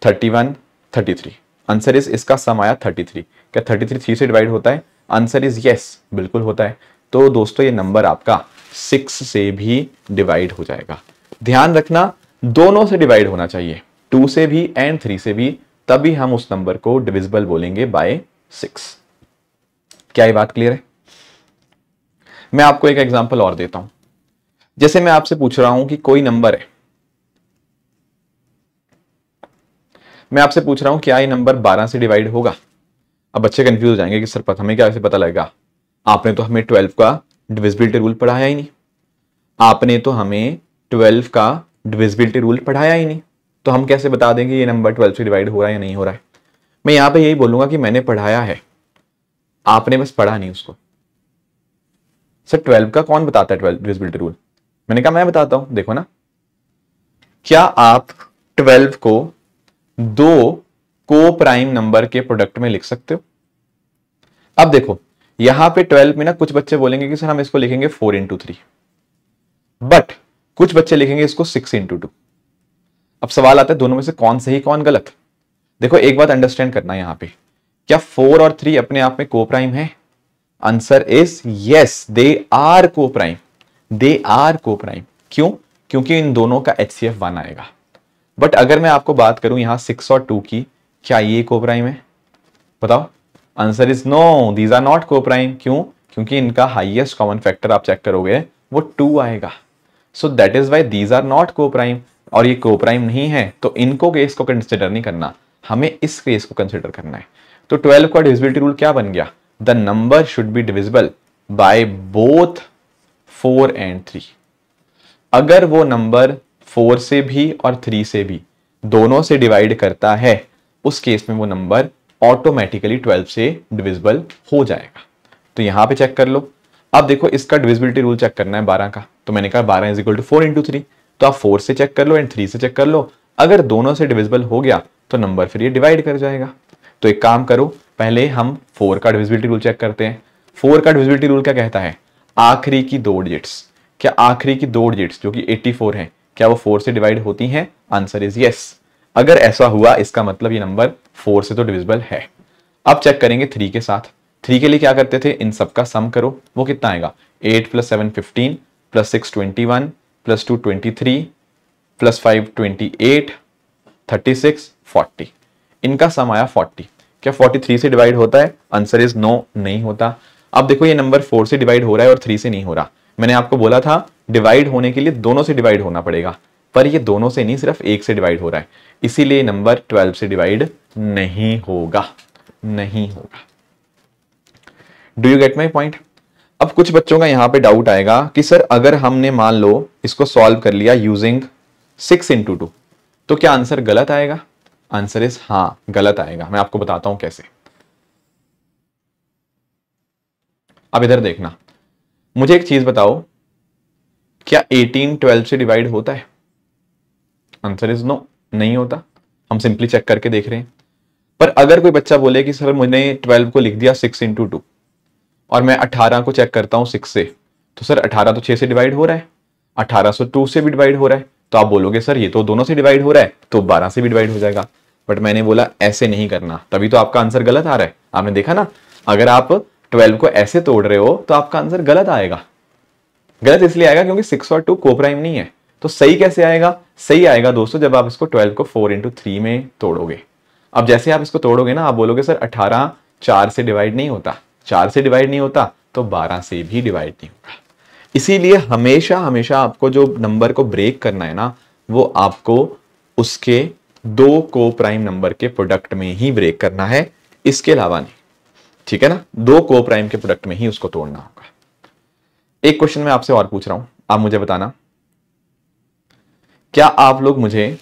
31, 33। आंसर इज, इसका सम आया 33। क्या 33 3 से डिवाइड होता है? आंसर इज यस, बिल्कुल होता है। तो दोस्तों ये नंबर आपका 6 से भी डिवाइड हो जाएगा। ध्यान रखना, दोनों से डिवाइड होना चाहिए, 2 से भी एंड 3 से भी, तभी हम उस नंबर को डिविजिबल बोलेंगे बाय 6। क्या ये बात क्लियर है? मैं आपको एक एग्जांपल और देता हूं। जैसे मैं आपसे पूछ रहा हूं कि कोई नंबर है, मैं आपसे पूछ रहा हूं क्या ये नंबर 12 से डिवाइड होगा? अब बच्चे कंफ्यूज हो जाएंगे कि सर हमें क्या ऐसे पता लगेगा? आपने तो हमें 12 का डिविजिबिलिटी रूल पढ़ाया ही नहीं। आपने तो हमें 12 का डिविजिबिलिटी रूल पढ़ाया ही नहीं, तो हम कैसे बता देंगे ये नंबर 12 से डिवाइड हो रहा है या नहीं हो रहा है? मैं यहां पे यही बोलूंगा कि मैंने पढ़ाया है, आपने बस पढ़ा नहीं उसको। सर 12 का कौन बताता है 12 डिविजिबिलिटी रूल? मैंने कहा मैं बताता हूं। देखो ना, क्या आप 12 को दो को प्राइम नंबर के प्रोडक्ट में लिख सकते हो? अब देखो यहां पे 12 में ना कुछ बच्चे बोलेंगे कि सर हम इसको लिखेंगे 4 into 3, बट कुछ बच्चे लिखेंगे इसको 6 into 2। अब सवाल आता है दोनों में से कौन सही कौन गलत? देखो एक बात अंडरस्टैंड करना है, यहां पे क्या 4 और 3 अपने आप में को प्राइम है? Answer is yes, they are coprime, they are coprime. क्यों? क्योंकि इन दोनों का HCF 1 आएगा। बट अगर मैं आपको बात करूं यहां 6 और 2 की, क्या ये को प्राइम है? बताओ। Answer is no, these are not coprime. क्यों? क्योंकि इनका हाईएस्ट कॉमन फैक्टर आप चेक करोगे वो 2 आएगा। So that is why these are not coprime. और ये को प्राइम नहीं है तो इनको केस को कंसिडर नहीं करना, हमें इस केस को कंसिडर करना है। तो 12 का डिविजिबिलिटी रूल क्या बन गया? The number should be divisible by both 4 and 3। अगर वो नंबर 4 से भी और 3 से भी दोनों से डिवाइड करता है, उस केस में वो नंबर ऑटोमेटिकली 12 से डिविजिबल हो जाएगा। तो यहां पे चेक कर लो। अब देखो इसका डिविजिबिलिटी रूल चेक करना है 12 का, तो मैंने कहा 12 = 4 into 3। तो आप 4 से चेक कर लो एंड 3 से चेक कर लो, अगर दोनों से डिविजिबल हो गया तो नंबर फिर ये डिवाइड कर जाएगा। तो एक काम करो, पहले हम 4 का डिविजिबिलिटी रूल चेक करते हैं। 4 का डिविजिबिलिटी रूल क्या कहता है? आखिरी की 2 डिजिट्स, क्या आखिरी की 2 डिजिट्स जो कि 84 हैं, क्या वो 4 से डिवाइड होती हैं? Answer is yes. अगर ऐसा हुआ इसका मतलब ये नंबर 4 से तो डिविजिबल है। अब चेक करेंगे 3 के साथ। 3 के लिए क्या करते थे, इन सबका सम करो, वो कितना आएगा, 8 + 7 15 + 6 21 + 2 23 + 5 28 36 40, इनका सम आया 40। क्या 43 से डिवाइड होता है, आंसर इज नो, नहीं होता। अब देखो ये नंबर 4 से डिवाइड हो रहा है और 3 से नहीं हो रहा। मैंने आपको बोला था डिवाइड होने के लिए दोनों से डिवाइड होना पड़ेगा, पर ये दोनों से नहीं, सिर्फ एक से डिवाइड हो रहा है, इसीलिए नंबर 12 से डिवाइड नहीं होगा, नहीं होगा। Do you get my point? अब कुछ बच्चों का यहां पे डाउट आएगा कि सर अगर हमने मान लो इसको सॉल्व कर लिया यूजिंग 6 × 2, तो क्या आंसर गलत आएगा? आंसर इज हां, गलत आएगा। मैं आपको बताता हूं कैसे। अब इधर देखना, मुझे एक चीज बताओ, क्या 18 12 से डिवाइड होता है? आंसर इज नो, नहीं होता। हम सिंपली चेक करके देख रहे हैं। पर अगर कोई बच्चा बोले कि सर मैंने 12 को लिख दिया 6 × 2 और मैं 18 को चेक करता हूं 6 से, तो सर 18 तो 6 से डिवाइड हो रहा है, 18 2 से भी डिवाइड हो रहा है, तो आप बोलोगे सर ये तो दोनों से डिवाइड हो रहा है, तो 12 से भी डिवाइड हो जाएगा। बट मैंने बोला ऐसे नहीं करना, तभी तो आपका आंसर गलत आ रहा है। आपने देखा ना, अगर आप 12 को ऐसे तोड़ रहे हो तो आपका आंसर गलत आएगा। गलत इसलिए आएगा क्योंकि 6 और 2 कोप्राइम नहीं है। तो सही कैसे आएगा? सही आएगा दोस्तों जब आप इसको 12 को 4 × 3 में तोड़ोगे। अब जैसे आप इसको तोड़ोगे ना, आप बोलोगे सर 18 4 से डिवाइड नहीं होता, 4 से डिवाइड नहीं होता तो 12 से भी डिवाइड नहीं होगा। इसीलिए हमेशा हमेशा आपको जो नंबर को ब्रेक करना है ना, वो आपको उसके 2 कोप्राइम नंबर के प्रोडक्ट में ही ब्रेक करना है, इसके अलावा नहीं। ठीक है ना, 2 कोप्राइम के प्रोडक्ट में ही उसको तोड़ना होगा। एक क्वेश्चन मैं आपसे और पूछ रहा हूं, आप मुझे बताना, क्या आप लोग मुझे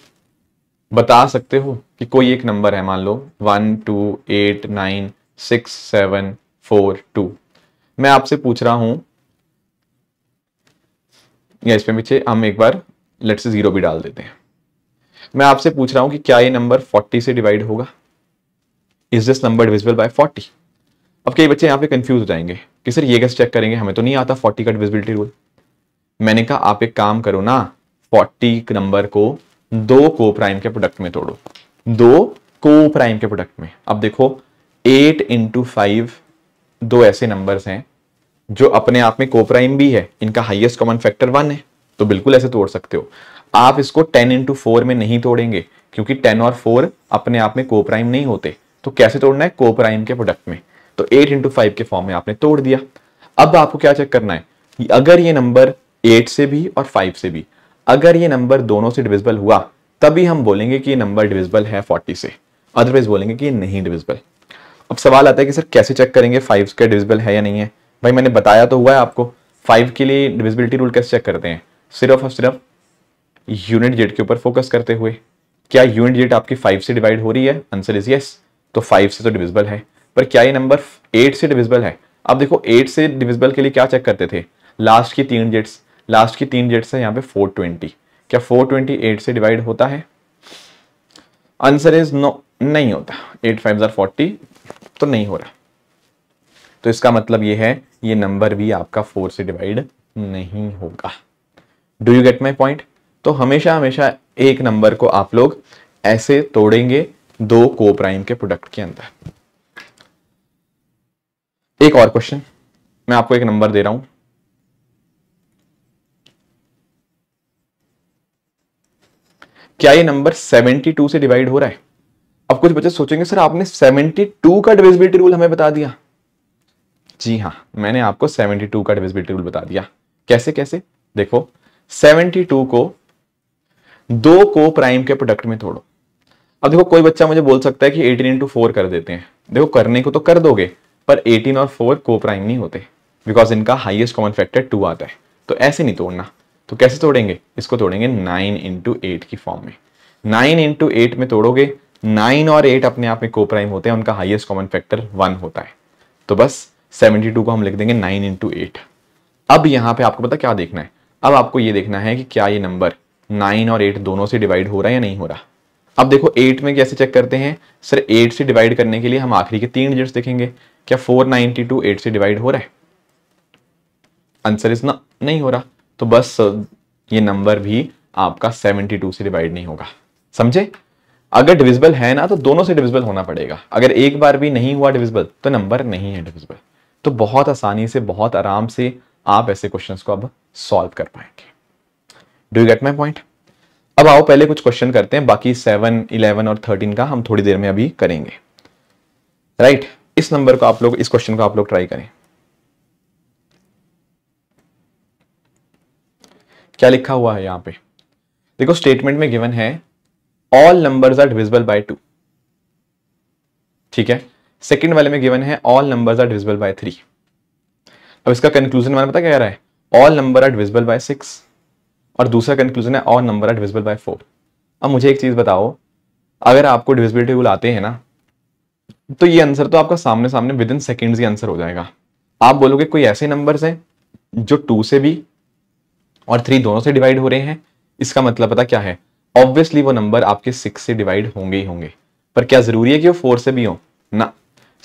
बता सकते हो कि कोई एक नंबर है, मान लो 1 2 8 9 6 7 4 2। मैं आपसे पूछ रहा हूं, या इस पे पीछे हम एक बार लेट्स से 0 भी डाल देते हैं। मैं आपसे पूछ रहा हूं कि क्या ये नंबर 40 से डिवाइड होगा? Is this number divisible by 40? अब कई बच्चे यहां पे कंफ्यूज हो जाएंगे कि सर ये कैसे चेक करेंगे, हमें तो नहीं आता 40 का डिविजिबिलिटी रूल। मैंने कहा आप एक काम करो ना, 40 नंबर को 2 कोप्राइम के प्रोडक्ट में तोड़ो, 2 कोप्राइम के प्रोडक्ट में। अब देखो 8 × 5 दो ऐसे नंबर्स हैं जो अपने आप में कोप्राइम भी है, इनका हाईएस्ट कॉमन फैक्टर 1 है, तो बिल्कुल ऐसे तोड़ सकते हो। आप इसको 10 × 4 में नहीं तोड़ेंगे क्योंकि 10 और 4 अपने आप में कोप्राइम नहीं होते। तो कैसे तोड़ना है? कोप्राइम के प्रोडक्ट में। तो 8 × 5 के फॉर्म में आपने तोड़ दिया। अब आपको क्या चेक करना है, अगर ये नंबर 8 से भी और 5 से भी, अगर ये नंबर दोनों से डिविजिबल हुआ, तभी हम बोलेंगे कि ये नंबर डिविजिबल है 40 से, अदरवाइज बोलेंगे कि ये नहीं डिविजिबल। अब सवाल आता है कि सर कैसे चेक करेंगे 5 का डिविजिबल है या नहीं है? भाई मैंने बताया तो हुआ है आपको, 5 के लिए डिविजिबिलिटी रूल कैसे चेक करते हैं? सिर्फ और सिर्फ यूनिट जेड के ऊपर फोकस करते हुए। क्या यूनिट जेड आपकी 5 से डिवाइड हो रही है? आंसर इज यस, तो 5 से तो डिविजिबल है। पर क्या ये नंबर 8 से डिविजिबल है? अब देखो 8 से डिविजिबल के लिए क्या चेक करते थे? लास्ट की 3 जेड्स, लास्ट की 3 जेड्स है यहाँ पे 420। क्या 420 8 से डिवाइड होता है? आंसर इज नो, नहीं होता। 8 5 40 तो नहीं हो रहा। तो इसका मतलब ये है ये नंबर भी आपका 4 से डिवाइड नहीं होगा। Do you get my point? तो हमेशा हमेशा एक नंबर को आप लोग ऐसे तोड़ेंगे 2 कोप्राइम के प्रोडक्ट के अंदर। एक और क्वेश्चन, मैं आपको एक नंबर दे रहा हूं, क्या ये नंबर 72 से डिवाइड हो रहा है? अब कुछ बच्चे सोचेंगे सर आपने 72 का डिविजिबिलिटी रूल हमें बता दिया। जी हां, मैंने आपको 72 का डिविजिबिलिटी रूल बता दिया। कैसे कैसे? देखो 72 को 2 कोप्राइम के प्रोडक्ट में तोड़ो। अब देखो कोई बच्चा मुझे बोल सकता है कि 18 × 4 कर देते हैं। देखो करने को तो कर दोगे, पर 18 और 4 कोप्राइम नहीं होते, बिकॉज इनका हाईएस्ट कॉमन फैक्टर 2 आता है। तो ऐसे नहीं तोड़ना। तो कैसे तोड़ेंगे? इसको तोड़ेंगे 9 × 8 की फॉर्म में। 9 × 8 में तोड़ोगे, 9 और 8 अपने आप में कोप्राइम होते हैं, उनका हाईएस्ट कॉमन फैक्टर 1 होता है। तो बस 72 को हम लिख देंगे 9 × 8। अब यहां पे आपको पता क्या देखना है? अब आपको ये देखना है कि क्या ये नंबर 9 और 8 दोनों से डिवाइड हो रहा है या नहीं हो रहा। अब देखो 8 में कैसे चेक करते हैं? सर 8 से डिवाइड करने के लिए हम आखिरी के 3 डिजिट्स देखेंगे। क्या 492 8 से डिवाइड हो रहा है? आंसर इज ना, नहीं हो रहा। तो बस ये नंबर भी आपका 72 से डिवाइड नहीं होगा। समझे? अगर डिविजिबल है ना तो दोनों से डिविजिबल होना पड़ेगा, अगर एक बार भी नहीं हुआ डिविजिबल तो नंबर नहीं है डिविजिबल। तो बहुत आसानी से, बहुत आराम से आप ऐसे क्वेश्चंस को अब सॉल्व कर पाएंगे। Do you get my point? अब आओ पहले कुछ क्वेश्चन करते हैं, बाकी 7, 11 और 13 का हम थोड़ी देर में अभी करेंगे। राइट, इस नंबर को आप लोग, इस क्वेश्चन को आप लोग ट्राई करें। क्या लिखा हुआ है यहां पे? देखो स्टेटमेंट में गिवन है all numbers are divisible by 2, ठीक है। सेकंड वाले में गिवन है all numbers are divisible by 3। अब इसका कंक्लूजन मैंने पता क्या कह रहा है, all number are divisible by 6, और दूसरा कंक्लूजन है all number are divisible by 4। अब मुझे एक चीज बताओ, अगर आपको डिविजिबिलिटी रूल आते हैं ना, तो ये आंसर तो आपका सामने सामने with in seconds he answer हो जाएगा। आप बोलोगे कोई ऐसे नंबर्स हैं जो 2 से भी और 3 दोनों से डिवाइड हो रहे हैं, इसका मतलब पता क्या है, ऑब्वियसली वो नंबर आपके 6 से डिवाइड होंगे ही होंगे। पर क्या जरूरी है कि वो 4 से भी हो ना?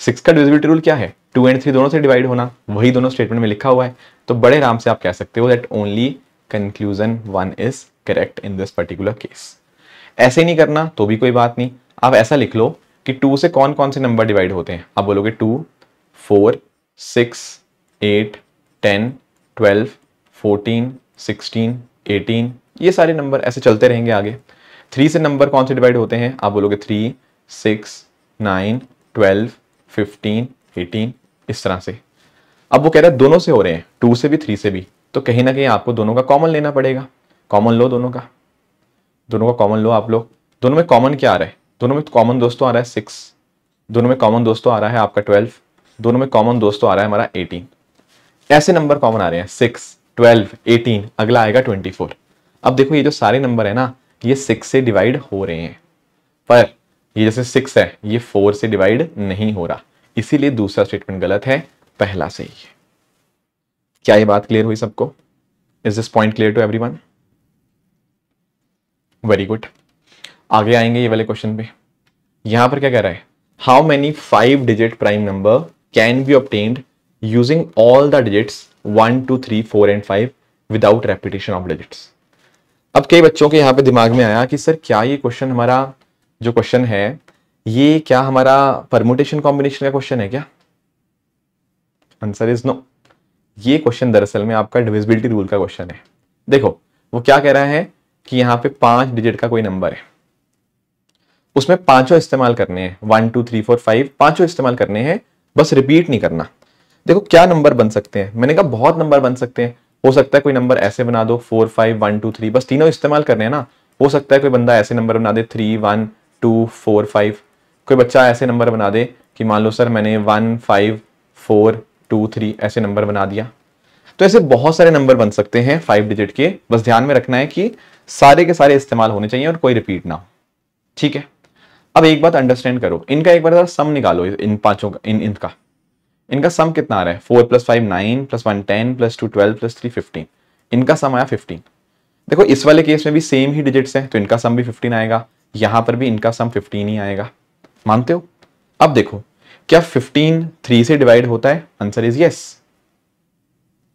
6 का डिविजिबिलिटी रूल क्या है, 2 और 3 दोनों से डिवाइड होना, वही दोनों स्टेटमेंट में लिखा हुआ है। तो बड़े आराम से आप कह सकते हो that only conclusion 1 is correct in this particular case. ऐसे नहीं करना तो भी कोई बात नहीं, आप ऐसा लिख लो कि 2 से कौन कौन से नंबर डिवाइड होते हैं। आप बोलोगे 2, 4, 6, 8, 10, 12, 14, 16, 18, ये सारे नंबर ऐसे चलते रहेंगे आगे। 3 से नंबर कौन से डिवाइड होते हैं, आप बोलोगे 3, 6, 9, 12, 15, 18, इस तरह से। अब वो कह रहा है दोनों से हो रहे हैं, 2 से भी 3 से भी, तो कहीं ना कहीं आपको दोनों का कॉमन लेना पड़ेगा। कॉमन लो दोनों का कॉमन लो आप लोग। दोनों में कॉमन क्या आ रहा है, दोनों में कॉमन दोस्तों आ रहा है 6, दोनों में कॉमन दोस्तों आ रहा है आपका 12, दोनों में कॉमन दोस्तों आ रहा है हमारा 18। ऐसे नंबर कॉमन आ रहे हैं 6, 12, 18, अगला आएगा 24। अब देखो ये जो सारे नंबर है ना, ये 6 से डिवाइड हो रहे हैं, पर ये जैसे 6 है ये 4 से डिवाइड नहीं हो रहा, इसीलिए दूसरा स्टेटमेंट गलत है, पहला सही है। क्या ये बात क्लियर हुई सबको? Is this point clear to everyone? Very good. आगे आएंगे ये वाले क्वेश्चन पे। यहां पर क्या कह रहा है, how many 5 digit prime number can be obtained using all the digits 1, 2, 3, 4 and 5 without repetition of digits. अब कई बच्चों के यहां पे दिमाग में आया कि सर क्या ये क्वेश्चन, हमारा जो क्वेश्चन है ये क्या हमारा परमुटेशन कॉम्बिनेशन का क्वेश्चन है क्या? Answer is no. ये क्वेश्चन दरअसल में आपका डिविजिबिलिटी रूल का क्वेश्चन है। देखो वो क्या कह रहा है कि यहां पे 5 डिजिट का कोई नंबर है, उसमें पांचों इस्तेमाल करने हैं, 1, 2, 3, 4, 5 पांचों इस्तेमाल करने हैं, बस रिपीट नहीं करना। देखो क्या नंबर बन सकते हैं, मैंने कहा बहुत नंबर बन सकते हैं। हो सकता है कोई नंबर ऐसे बना दो 4, 5, 1, 2, 3, बस तीनों इस्तेमाल करने हैं ना। हो सकता है कोई बंदा ऐसे नंबर बना दे 3, 1, 2, 4, 5। कोई बच्चा ऐसे नंबर बना दे कि मान लो सर मैंने 1, 5, 4, 2, 3 ऐसे नंबर बना दिया। तो ऐसे बहुत सारे नंबर बन सकते हैं 5 डिजिट के, बस ध्यान में रखना है कि सारे के सारे इस्तेमाल होने चाहिए और कोई रिपीट ना हो, ठीक है। अब एक बात अंडरस्टैंड करो, इनका एक बार सम निकालो, इन पांचों का, इनका सम कितना आ रहा है, 4 + 5 9 + 1 10 + 2 12 + 3 15। इनका सम आया 15। देखो इस वाले केस में भी सेम ही डिजिट्स हैं तो इनका सम भी 15 आएगा, यहां पर भी इनका सम 15 ही आएगा। मानते हो? अब देखो क्या 15 3 से डिवाइड होता है? Answer is yes.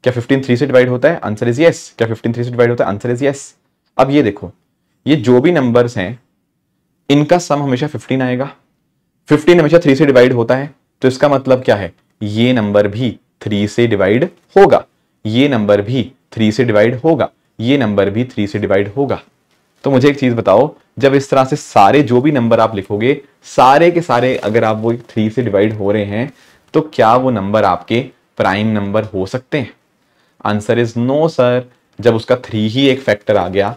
क्या 15 3 से डिवाइड होता है? Answer is yes. क्या 15 3 से डिवाइड होता है? Answer is yes. अब ये देखो, ये जो भी नंबर्स हैं इनका सम हमेशा 15 आएगा। 15 हमेशा 3 से डिवाइड होता है, तो इसका मतलब क्या है, ये नंबर भी 3 से डिवाइड होगा, ये नंबर भी 3 से डिवाइड होगा, ये नंबर भी 3 से डिवाइड होगा। तो मुझे एक चीज बताओ, जब इस तरह से सारे जो भी नंबर आप लिखोगे, सारे के सारे अगर आप वो 3 से डिवाइड हो रहे हैं, तो क्या वो नंबर आपके प्राइम नंबर हो सकते हैं? Answer is no sir. जब उसका 3 ही एक फैक्टर आ गया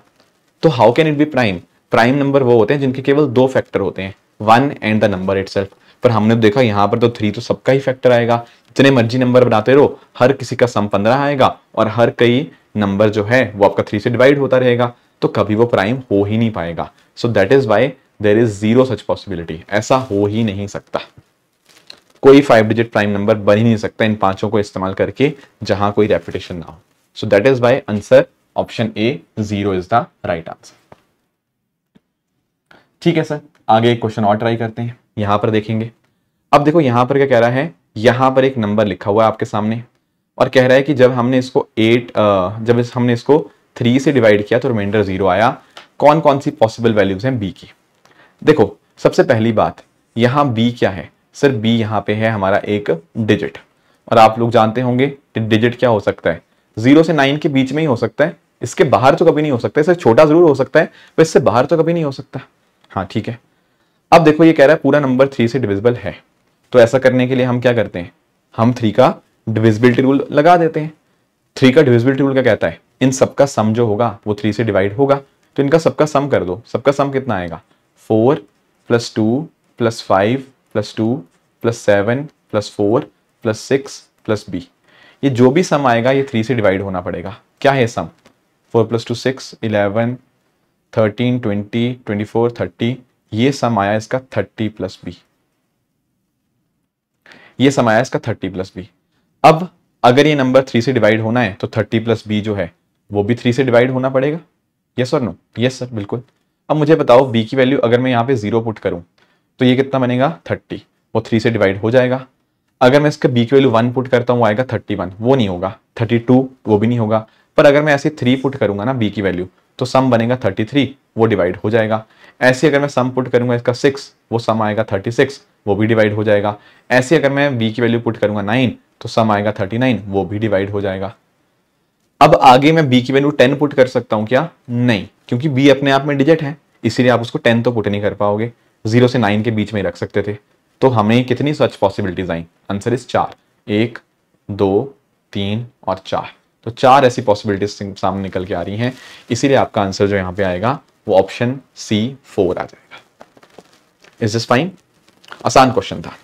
तो how can it be prime? Prime number वो होते हैं जिनके केवल 2 फैक्टर होते हैं, 1 एंड द नंबर इटसेल्फ। पर हमने देखा यहां पर तो 3 तो सबका ही फैक्टर आएगा। जितने मर्जी नंबर बनाते रहो, हर किसी का सम 15 आएगा और हर कई नंबर जो है वो आपका 3 से डिवाइड होता रहेगा, तो कभी वो प्राइम हो ही नहीं पाएगा। So that is why there is zero such possibility. ऐसा हो ही नहीं सकता, कोई 5 डिजिट प्राइम नंबर बन ही नहीं सकता इन पांचों को इस्तेमाल करके जहां कोई रेपिटेशन ना हो। So that is why answer option A 0 is the right answer. ठीक है सर, आगे एक क्वेश्चन और ट्राई करते हैं, यहां पर देखेंगे। अब देखो यहां पर क्या कह रहा है, यहां पर एक नंबर लिखा हुआ है आपके सामने और कह रहा है कि जब हमने इसको 3 से डिवाइड किया तो रिमाइंडर 0 आया। कौन कौन सी पॉसिबल वैल्यूज हैं बी की? देखो सबसे पहली बात, यहां b क्या है सर, b यहां पे है हमारा एक डिजिट, और आप लोग जानते होंगे कि डिजिट क्या हो सकता है, 0 से 9 के बीच में ही हो सकता है, इसके बाहर तो कभी नहीं हो सकता, इससे छोटा जरूर हो सकता है पर इससे बाहर तो कभी नहीं हो सकता। हाँ ठीक है। अब देखो ये कह रहा है पूरा नंबर 3 से डिविजिबल है, तो ऐसा करने के लिए हम क्या करते हैं, हम 3 का डिविजिबिलिटी रूल लगा देते हैं। 3 का डिविजिबिलिटी रूल क्या कहता है, इन सबका सम जो होगा वो 3 से डिवाइड होगा, तो इनका सबका सम कर दो, सबका सम कितना आएगा, 4 + 2 + 5 + 2 + 7 + 4 + 6 + b। ये जो भी सम आएगा ये 3 से डिवाइड होना पड़ेगा। क्या है सम, 4 + 2 6, 11 13 20 24 30, ये सम आया इसका 30 + b, ये सम आया इसका 30 + b। अब अगर ये नंबर 3 से डिवाइड होना है तो 30 + b जो है वो भी 3 से डिवाइड होना पड़ेगा। यस और नो, यस सर बिल्कुल। अब मुझे बताओ b की वैल्यू अगर मैं यहाँ पे 0 पुट करूं तो ये कितना बनेगा 30, वो 3 से डिवाइड हो जाएगा। अगर मैं इसका b की वैल्यू 1 पुट करता हूं आएगा 31, वो नहीं होगा। 32 वो भी नहीं होगा। पर अगर मैं ऐसे 3 पुट करूंगा ना b की वैल्यू तो सम बनेगा 33, वो डिवाइड हो जाएगा। ऐसे अगर मैं सम पुट करूंगा इसका 6, वो सम आएगा 36, वो भी डिवाइड हो जाएगा। ऐसे अगर मैं b की वैल्यू पुट करूंगा 9 तो सम आएगा 39, वो भी डिवाइड हो जाएगा। अब आगे मैं b की वैल्यू 10 पुट कर सकता हूं क्या, नहीं, क्योंकि b अपने आप में डिजिट है, इसीलिए आप उसको 10 तो पुट नहीं कर पाओगे, 0 से 9 के बीच में ही रख सकते थे। तो हमें कितनी सच पॉसिबिलिटीज आई, आंसर इज 4, 1 2 3 और 4। तो 4 ऐसी पॉसिबिलिटीज सामने निकल के आ रही हैं, इसीलिए आपका आंसर जो यहां पे आएगा वो ऑप्शन C 4 आ जाएगा। Is this fine? आसान क्वेश्चन था।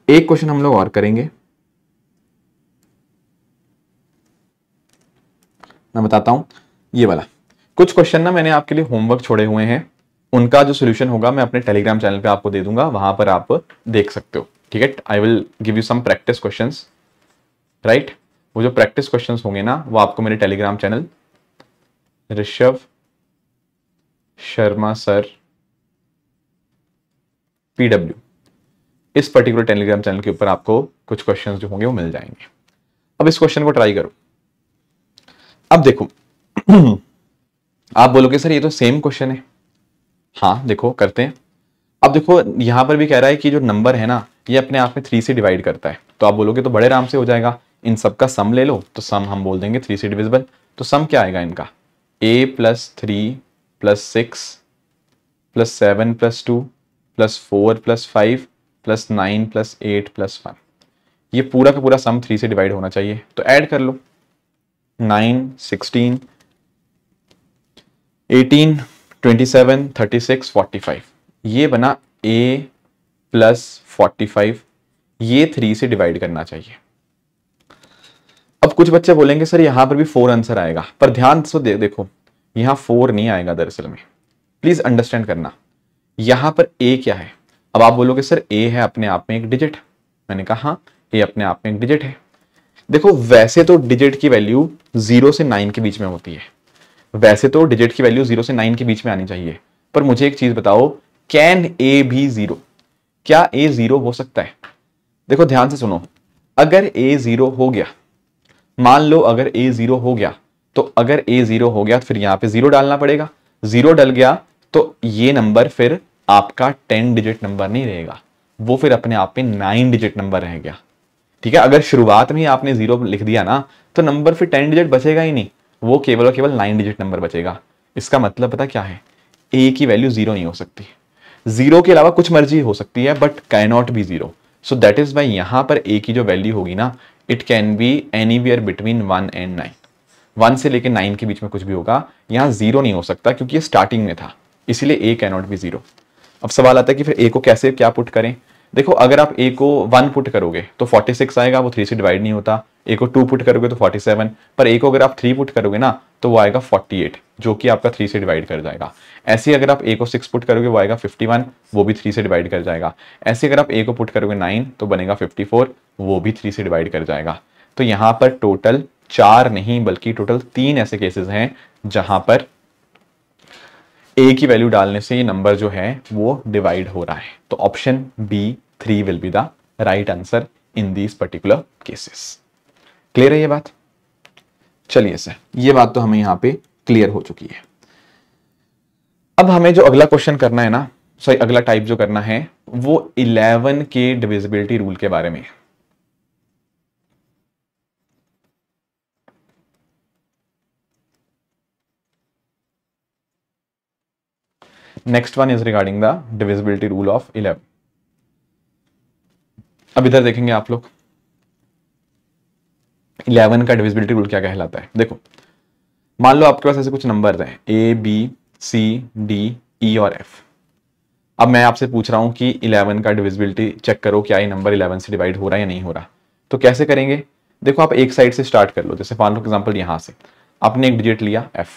एक क्वेश्चन हम लोग और करेंगे, मैं बताता हूं ये वाला। कुछ क्वेश्चन ना मैंने आपके लिए होमवर्क छोड़े हुए हैं, उनका जो सोल्यूशन होगा मैं अपने टेलीग्राम चैनल पे आपको दे दूंगा, वहां पर आप देख सकते हो। ठीक है, I will give you some practice questions, right. वो जो प्रैक्टिस क्वेश्चंस होंगे ना वो आपको मेरे telegram channel Rishabh Sharma sir PW, इस पर्टिकुलर टेलीग्राम चैनल के ऊपर आपको कुछ क्वेश्चंस जो होंगे वो मिल जाएंगे। अब इस क्वेश्चन को ट्राई करो। अब देखो आप बोलोगे सर ये तो सेम क्वेश्चन है, हाँ देखो करते हैं। अब देखो यहां पर भी कह रहा है कि जो नंबर है ना ये अपने आप में 3 से डिवाइड करता है, तो आप बोलोगे तो बड़े आराम से हो जाएगा, इन सबका सम ले लो, तो सम हम बोल देंगे 3 से डिविजिबल। तो सम क्या आएगा इनका, a + 3 + 6 + 7 + 2 + 4 + 5 + 9 + 8 + 1, ये पूरा का पूरा सम 3 से डिवाइड होना चाहिए, तो ऐड कर लो 9 16 18 27 36 45, ये बना a + 45, ये 3 से डिवाइड करना चाहिए। अब कुछ बच्चे बोलेंगे सर यहां पर भी 4 आंसर आएगा, पर ध्यान से देखो यहां 4 नहीं आएगा दरअसल में, प्लीज अंडरस्टैंड करना। यहां पर a क्या है, अब आप बोलोगे सर a है अपने आप में एक डिजिट, मैंने कहा हाँ a अपने आप में एक डिजिट है। देखो वैसे तो डिजिट की वैल्यू 0 से 9 के बीच में होती है, वैसे तो डिजिट की वैल्यू 0 से 9 के बीच में आनी चाहिए, पर मुझे एक चीज बताओ, कैन a भी 0, क्या a 0 हो सकता है? देखो ध्यान से सुनो, अगर a 0 हो गया, मान लो अगर a 0 हो गया, तो अगर a 0 हो गया तो फिर यहां पे 0 डालना पड़ेगा, 0 डल गया तो ये नंबर फिर आपका 10 डिजिट नंबर नहीं रहेगा, वो फिर अपने आप में 9 डिजिट नंबर रह गया। ठीक है, अगर शुरुआत में ही आपने 0 लिख दिया ना तो नंबर फिर 10 डिजिट बचेगा ही नहीं, वो केवल और केवल 9 डिजिट नंबर बचेगा। इसका मतलब पता क्या है, a की वैल्यू 0 नहीं हो सकती, 0 के अलावा कुछ मर्जी हो सकती है but can not be 0। So that is why यहां पर a की जो वैल्यू होगी ना it can be anywhere between 1 and 9, 1 से लेकर 9 के बीच में कुछ भी होगा, यहां 0 नहीं हो सकता क्योंकि ये स्टार्टिंग में था, इसलिए a कैन नॉट बी 0। अब सवाल आता है कि फिर a को कैसे क्या पुट करें। देखो अगर आप a को 1 पुट करोगे तो 46 आएगा, वो 3 से डिवाइड नहीं होता, a को 2 पुट करोगे तो 47, पर a को अगर आप 3 पुट करोगे ना तो वो आएगा 48, जो कि आपका 3 से डिवाइड कर जाएगा। ऐसे अगर आप a को 6 पुट करोगे वो आएगा 51, वो भी 3 से डिवाइड कर जाएगा। ऐसे अगर आप a को पुट करोगे 9 तो बनेगा 54, वो भी 3 से डिवाइड कर जाएगा। तो यहां पर टोटल 4 नहीं बल्कि टोटल 3 ऐसे केसेस हैं जहां पर a की वैल्यू डालने से ये नंबर जो है वो डिवाइड हो रहा है। तो option B 3 will be the right answer in these particular cases. Clear है ये बात? चलिए सर, ये बात तो हमें यहां पे क्लियर हो चुकी है। अब हमें जो अगला क्वेश्चन करना है ना, सॉरी अगला टाइप जो करना है वो 11 के डिविजिबिलिटी रूल के बारे में। Next one is regarding the divisibility rule of 11। अब इधर देखेंगे आप लोग 11 का डिविजिबिलिटी रूल क्या कहलाता है। देखो मान लो आपके पास ऐसे कुछ नंबर्स हैं A B C D E और F। अब मैं आपसे पूछ रहा हूं कि 11 का डिविजिबिलिटी चेक करो, क्या ये नंबर 11 से डिवाइड हो रहा है या नहीं हो रहा। तो कैसे करेंगे, देखो आप एक साइड से स्टार्ट कर लो। जैसे मान लो एग्जांपल यहां से आपने एक डिजिट लिया F,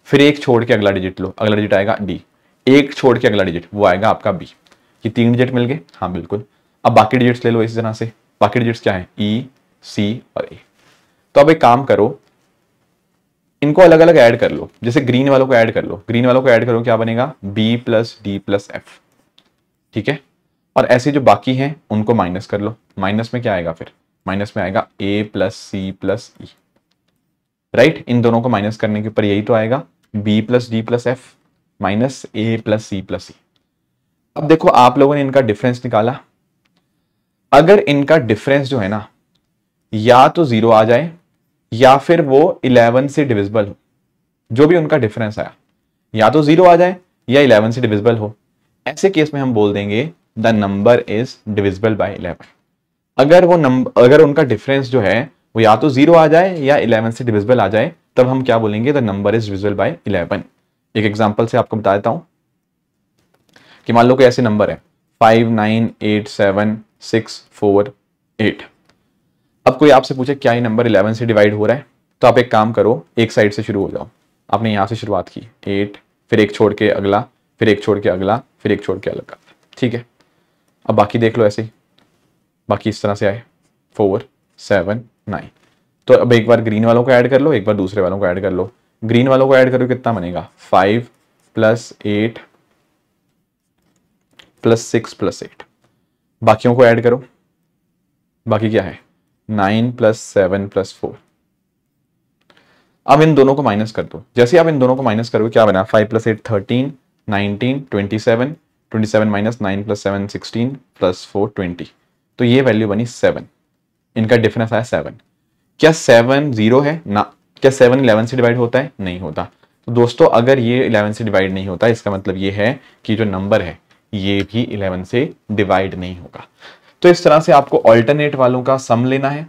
फिर एक छोड़ के अगला डिजिट लो, अगला डिजिट आएगा D, एक छोड़ के अगला डिजिट वो आएगा आपका B। ये 3 डिजिट मिल गए, हाँ बिल्कुल। अब बाकी डिजिट्स ले लो इसी तरह से। बाकी डिजिट्स क्या है E C और A। तो अब एक काम करो, इनको अलग अलग ऐड कर लो। जैसे ग्रीन वालों को ऐड कर लो, ग्रीन वालों को ऐड करो, क्या बनेगा B plus D plus F, ठीक है। और ऐसे जो बाकी हैं उनको माइनस कर लो। माइनस में क्या आएगा, फिर माइनस में आएगा A plus C plus E, right. इन दोनों को माइनस करने के ऊपर यही तो आएगा B plus D plus F minus A plus C plus E। अब देखो आप लोगों ने इनका डिफरेंस निकाला, अगर इनका डिफरेंस जो है ना या तो 0 आ जाए या फिर वो 11 से डिविजिबल हो, जो भी उनका डिफरेंस आया या तो 0 आ जाए या 11 से डिविजिबल हो, ऐसे केस में हम बोल देंगे the number is divisible by 11। अगर वो नंबर, अगर उनका डिफरेंस जो है वो या तो 0 आ जाए या 11 से डिविजिबल आ जाए, तब हम क्या बोलेंगे, the number is divisible by 11। एक एग्जांपल से आपको बता देता हूं कि मान लो कि ऐसे नंबर है 5 9 8 7 6 4 8। अब कोई आपसे पूछे क्या ये नंबर 11 से डिवाइड हो रहा है, तो आप एक काम करो, एक साइड से शुरू हो जाओ। आपने यहां से शुरुआत की 8, फिर एक छोड़ के अगला, फिर एक छोड़ के अगला, फिर एक छोड़ के अगला, ठीक है। अब बाकी देख लो ऐसे ही, बाकी इस तरह से आए 4 7 9। तो अब एक बार ग्रीन वालों को ऐड कर लो, एक बार दूसरे वालों को ऐड कर लो। ग्रीन वालों को ऐड करो कितना बनेगा 5 प्लस 8 प्लस 6 प्लस 8। बाकियों को ऐड करो, बाकी क्या है 9 प्लस 7 प्लस 4। अब इन दोनों को माइनस कर दो। जैसे आप इन दोनों को माइनस करोगे क्या बना 5 प्लस 8 13 19 27 27 माइनस 9 प्लस 7 16 प्लस 4 20। तो ये वैल्यू बनी 7। इनका डिफरेंस आया 7। क्या 7 0 है ना, क्या 7 11 से डिवाइड होता है, नहीं होता। तो दोस्तों अगर ये 11 से डिवाइड नहीं होता, इसका मतलब ये है कि जो नंबर है ये भी 11 से डिवाइड नहीं होगा। तो इस तरह से आपको ऑल्टरनेट वालों का सम लेना है,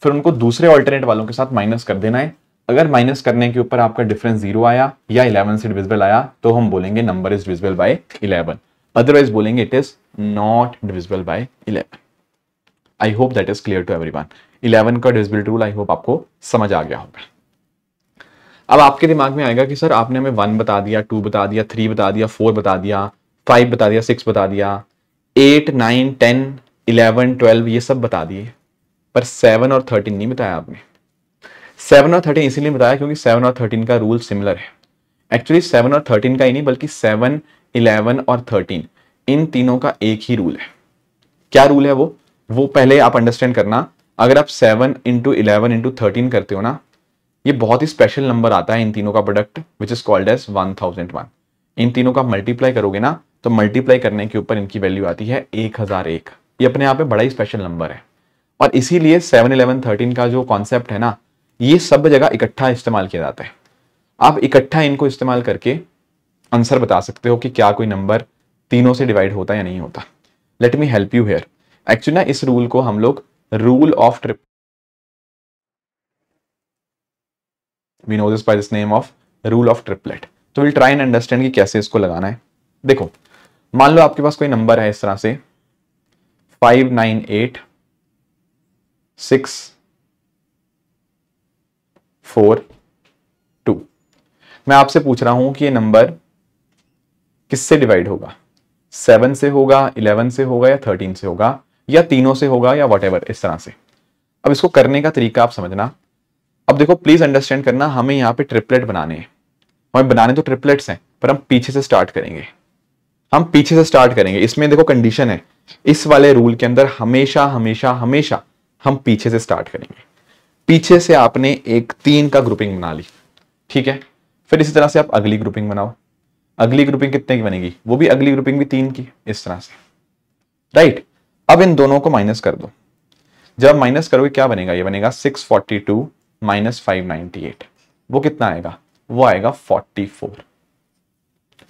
फिर उनको दूसरे ऑल्टरनेट वालों के साथ माइनस कर देना है। अगर माइनस करने के ऊपर आपका डिफरेंस 0 आया या 11 से डिविजिबल आया, तो हम बोलेंगे number is divisible by 11। Otherwise बोलेंगे it is not divisible by 11। I hope that is clear to everyone. 11 का डिविजिबिलिटी रूल आई होप आपको समझ आ गया होगा। अब आपके दिमाग में आएगा कि सर आपने हमें 1 बता दिया, 2 बता दिया, 3 बता दिया, 4 बता दिया, 5 बता दिया, 6 बता दिया, 8 9 10 11 12 ये सब बता दिए, पर 7 और 13 नहीं बताया आपने। 7 और 13 इसीलिए बताया क्योंकि 7 और 13 का रूल सिमिलर है। एक्चुअली 7 और 13 का ही नहीं बल्कि 7 11 और 13 इन तीनों का एक ही रूल है। क्या रूल है वो पहले आप अंडरस्टैंड करना। अगर आप 7 इंटू 11 इंटू 13 करते हो ना, ये बहुत ही स्पेशल नंबर आता है इन तीनों का product which is called as 1001। इन तीनों का मल्टीप्लाई करोगे ना, तो मल्टीप्लाई करने के ऊपर इनकी वैल्यू आती है 1001। ये अपने आप में बड़ा ही स्पेशल नंबर है, और इसीलिए 7 11 13 का जो कॉन्सेप्ट है ना, ये सब जगह इकट्ठा इस्तेमाल किया जाता है। आप इकट्ठा इनको इस्तेमाल करके आंसर बता सकते हो कि क्या कोई नंबर तीनों से डिवाइड होता या नहीं होता। Let me help you here. Actually ना इस रूल को हम लोग rule of trip, we know this by this name of rule of triplet. तो विल ट्राई एंड अंडरस्टैंड कि कैसे इसको लगाना है। देखो मान लो आपके पास कोई नंबर है इस तरह से 5 9 8 6 4 2। मैं आपसे पूछ रहा हूं कि ये नंबर किससे डिवाइड होगा, 7 से होगा, 11 से होगा या 13 से होगा, या तीनों से होगा, या वॉटेवर इस तरह से। अब इसको करने का तरीका आप समझना। अब देखो प्लीज अंडरस्टैंड करना, हमें यहाँ पे ट्रिपलेट बनाने हैं। हमें बनाने तो ट्रिपलेट्स हैं, पर हम पीछे से स्टार्ट करेंगे। हम पीछे से स्टार्ट करेंगे। इसमें देखो कंडीशन है, इस वाले रूल के अंदर हमेशा हमेशा हमेशा हम पीछे से स्टार्ट करेंगे। पीछे से आपने एक 3 का ग्रुपिंग बना ली, ठीक है। फिर इसी तरह से आप अगली ग्रुपिंग बनाओ। अगली ग्रुपिंग कितने की बनेगी, वो भी अगली ग्रुपिंग भी 3 की, इस तरह से, राइट। अब इन दोनों को माइनस कर दो, जब माइनस करोगे क्या बनेगा, ये बनेगा 642 माइनस 598, वो कितना आएगा, वो आएगा 44।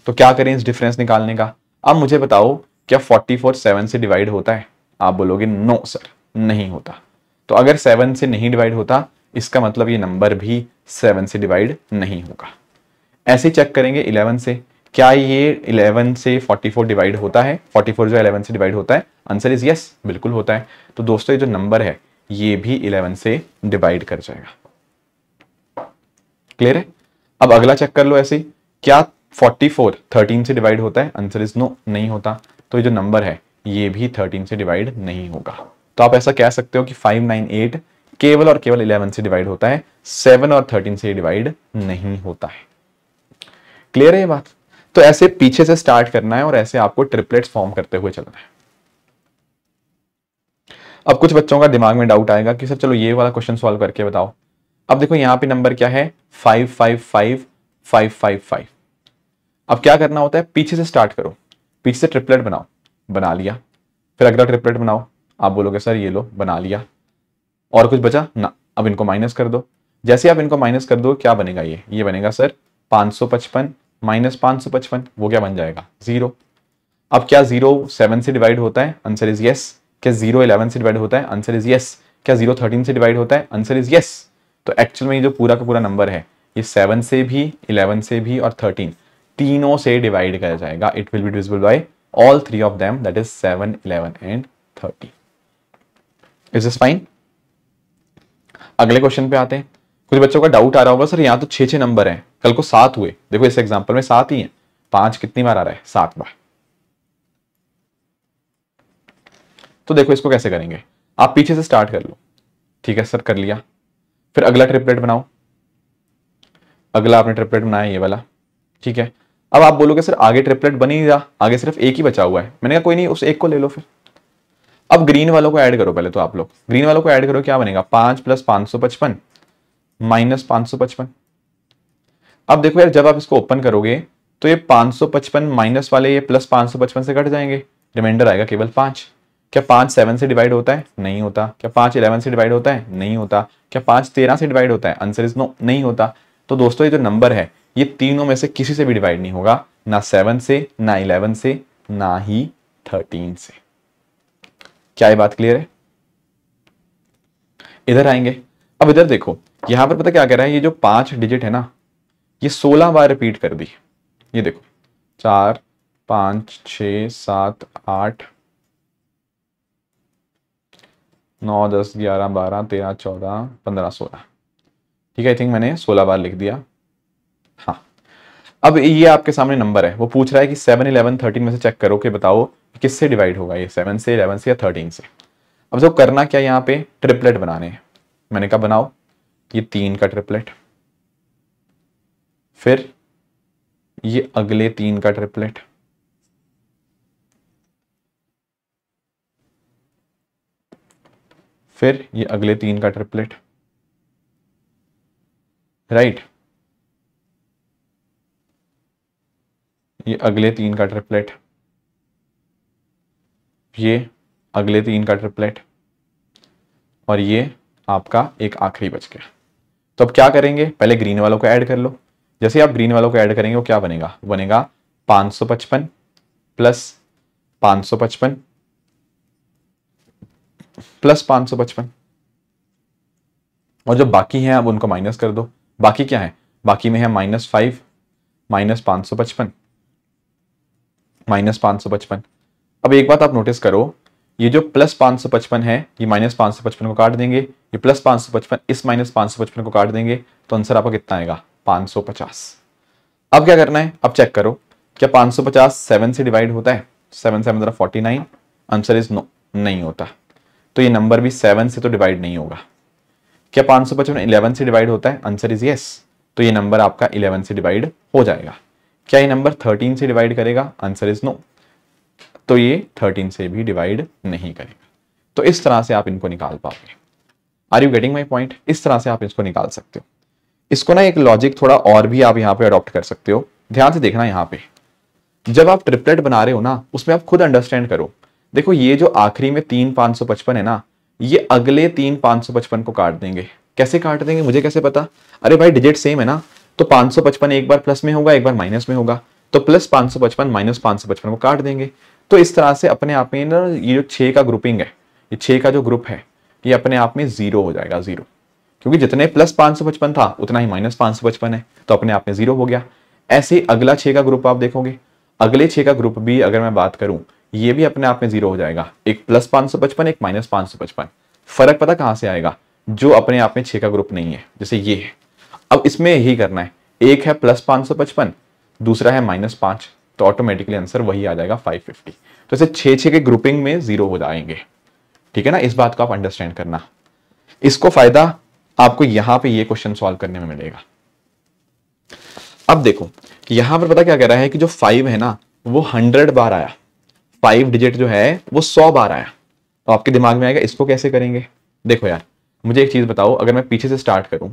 तो क्या करें इस डिफरेंस निकालने का। अब मुझे बताओ क्या 44 7 से डिवाइड होता है, आप बोलोगे नो सर नहीं होता। तो अगर 7 से नहीं डिवाइड होता इसका मतलब ये नंबर भी 7 से डिवाइड नहीं होगा। ऐसे चेक करेंगे 11 से, क्या ये 11 से 44 डिवाइड होता है, 44 जो 11 से डिवाइड होता है, आंसर इज यस, बिल्कुल होता है। तो दोस्तों ये जो नंबर है ये भी 11 से डिवाइड कर जाएगा। क्लियर है। अब अगला चेक कर लो ऐसे, क्या 44 13 से डिवाइड होता है, आंसर इज नो, नहीं होता। तो ये जो नंबर है ये भी 13 से डिवाइड नहीं होगा। तो आप ऐसा कह सकते हो कि 598 केवल और केवल 11 से डिवाइड होता है, 7 और 13 से डिवाइड नहीं होता है। क्लियर है ये बात। तो ऐसे पीछे से स्टार्ट करना है और ऐसे आपको ट्रिपलेट्स फॉर्म करते हुए चलना है। अब कुछ बच्चों का दिमाग में डाउट आएगा कि सर चलो ये वाला क्वेश्चन सॉल्व करके बताओ। अब देखो यहां पे नंबर क्या है 555555। अब क्या करना होता है, पीछे से स्टार्ट करो, पीछे से ट्रिपलेट बनाओ, बना लिया, फिर अगला ट्रिपलेट बनाओ, आप बोलोगे सर ये लो बना लिया, और कुछ बचा ना, अब इनको माइनस कर दो। जैसे आप इनको माइनस कर दो क्या बनेगा, ये बनेगा सर 555 माइनस 555, वो क्या बन जाएगा 0। अब क्या 0 7 से डिवाइड होता है, आंसर इज यस। क्या 0 11 से डिवाइड होता है, आंसर इज यस। क्या 0 13 से डिवाइड होता है, आंसर इज यस। तो एक्चुअल में ये जो पूरा का पूरा नंबर है ये 7 से भी 11 से भी और 13 तीनों से डिवाइड किया जाएगा। It will be divisible by all three of them, that is 7 11 and 13। Is this fine. अगले क्वेश्चन पे आते हैं। कुछ बच्चों का डाउट आ रहा होगा सर यहाँ तो 6 नंबर हैं, कल को 7 हुए। देखो इस एग्जांपल में 7 ही है, 5 कितनी बार आ रहा है 7 बार। तो देखो इसको कैसे करेंगे, आप पीछे से स्टार्ट कर लो। ठीक है सर कर लिया, फिर अगला ट्रिपलेट बनाओ, अगला आपने ट्रिपलेट बनाया ये वाला। ठीक है, अब आप बोलोगे सर आगे ट्रिपलेट बन ही रहा, आगे सिर्फ एक ही बचा हुआ है। मैंने कहा कोई नहीं उस एक को ले लो। फिर अब ग्रीन वालों को ऐड करो, पहले तो आप लोग ग्रीन वालों को ऐड करो, क्या बनेगा 5 + 555 माइनस 555। अब देखो यार जब आप इसको ओपन करोगे तो ये 555 माइनस वाले ये प्लस 555 से कट जाएंगे, रिमाइंडर आएगा केवल 5। क्या 5 7 से डिवाइड होता है, नहीं होता। क्या 5 11 से डिवाइड होता है, नहीं होता। क्या 5 13 से डिवाइड होता है, आंसर इज नो, नहीं होता। तो दोस्तों ये जो नंबर है ये तीनों में से किसी से भी डिवाइड नहीं होगा, ना 7 से, ना 11 से, ना ही 13 से। क्या ये बात क्लियर है। इधर आएंगे, अब इधर देखो यहां पर पता क्या कह रहा है, ये जो 5 डिजिट है ना ये 16 बार रिपीट कर दी। ये देखो 4 5 6 7 8 9 10 11 12 13 14 15 16। ठीक है, आई थिंक मैंने 16 बार लिख दिया। हाँ, अब ये आपके सामने नंबर है, वो पूछ रहा है कि 7 11 13 में से चेक करो कि बताओ किससे डिवाइड होगा, ये 7 से 11 से या 13 से। अब जो करना क्या, यहाँ पे ट्रिपलेट बनाने हैं। मैंने कहा बनाओ, ये 3 का ट्रिपलेट, फिर ये अगले 3 का ट्रिपलेट, फिर ये अगले 3 का ट्रिपलेट, राइट। ये अगले 3 का ट्रिपलेट, ये अगले 3 का ट्रिपलेट, और ये आपका एक आखिरी बच गया। तो अब क्या करेंगे, पहले ग्रीन वालों को ऐड कर लो। जैसे आप ग्रीन वालों को ऐड करेंगे वो क्या बनेगा, बनेगा 555 प्लस 555 प्लस 555, और जो बाकी हैं अब उनको माइनस कर दो। बाकी क्या है, बाकी में है -5 माइनस 555 माइनस 555। अब एक बात आप नोटिस करो, ये जो प्लस 555 है ये माइनस 555 को काट देंगे, ये प्लस 555 इस माइनस 555 को काट देंगे, तो आंसर आपका कितना आएगा 550। अब क्या करना है, अब चेक करो क्या 550 7 से डिवाइड होता है, 7 7 49, आंसर इज नो, नहीं होता। तो ये नंबर भी 7 से तो डिवाइड नहीं होगा। क्या 555 11 से डिवाइड होता है, आंसर इज यस। तो ये नंबर आपका 11 से डिवाइड हो जाएगा। क्या ये नंबर 13 से डिवाइड करेगा, आंसर इज नो। तो ये 13 से भी डिवाइड नहीं करेगा। तो इस तरह से आप इनको निकाल पाओगे। Are you getting my point. इस तरह से आप इसको निकाल सकते हो। इसको ना एक लॉजिक थोड़ा और भी आप यहाँ पे अडॉप्ट कर सकते हो। ध्यान से देखना यहाँ पे, जब आप ट्रिपलेट बना रहे हो ना, उसमें आप खुद अंडरस्टैंड करो। देखो ये जो आखिरी में 3,555 है ना, ये अगले 3,555 को काट देंगे। कैसे काट देंगे मुझे कैसे पता? अरे भाई डिजिट सेम है ना, तो 555 एक बार प्लस में होगा, एक बार माइनस में होगा, तो प्लस 555 माइनस 555 को काट देंगे। तो इस तरह से अपने आप में ना ये जो 6 का ग्रुपिंग है, ये 6 का जो ग्रुप है, ये अपने आप में 0 हो जाएगा, 0। क्योंकि जितने प्लस 555 था उतना ही माइनस 555 है, तो अपने आप में 0 हो गया। ऐसे ही अगला 6 का ग्रुप आप देखोगे, अगले 6 का ग्रुप भी अगर मैं बात करूं, ये भी अपने आप में 0 हो जाएगा। एक प्लस 555, एक माइनस 555। फर्क पता कहां से आएगा? जो अपने आप में 6 का ग्रुप नहीं है, जैसे ये है। अब इसमें यही करना है, एक है प्लस 555, दूसरा है माइनस 5, तो ऑटोमेटिकली आंसर वही आ जाएगा 550। तो ऐसे 6 के ग्रुपिंग में 0 हो जाएंगे। ठीक है ना, इस बात को आप अंडरस्टैंड करना। इसको फायदा आपको यहां पे ये क्वेश्चन सॉल्व करने में मिलेगा। अब देखो यहां पर पता क्या कह रहा है कि जो 5 है ना वो 100 बार आया, 5 डिजिट जो है वो 100 बार आया। तो आपके दिमाग में आएगा इसको कैसे करेंगे। देखो यार मुझे एक चीज बताओ, अगर मैं पीछे से स्टार्ट करूं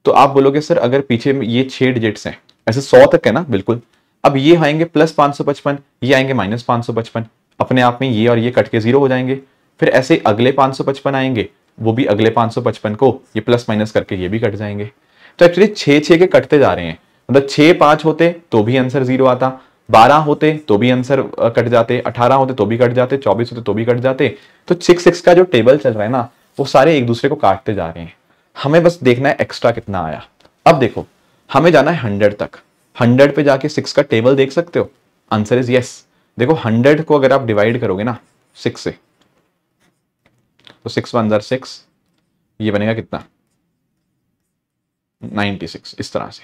तो आप बोलोगे सर अगर पीछे में ये 6 डिजिट्स हैं, ऐसे 100 तक है ना, बिल्कुल। अब ये आएंगे प्लस 555, ये आएंगे माइनस 555, अपने आप में ये और ये कट के 0 हो जाएंगे। फिर ऐसे अगले 555 आएंगे, वो भी अगले 555 को ये प्लस माइनस करके ये भी कट जाएंगे। तो एक्चुअली 6 के कटते जा रहे हैं, मतलब 6 5 होते तो भी आंसर 0 आता, 12 होते तो भी आंसर कट जाते, 18 होते तो भी कट जाते, 24 होते तो भी कट जाते। तो 6 का जो टेबल चल रहा है ना, वो सारे एक दूसरे को काटते जा रहे हैं। हमें बस देखना है एक्स्ट्रा कितना आया। अब देखो हमें जाना है 100 तक, 100 पे जाके 6 का टेबल देख सकते हो, आंसर इज यस। देखो 100 को अगर आप डिवाइड करोगे ना 6 से, तो 6 1 6, ये बनेगा कितना 96, इस तरह से।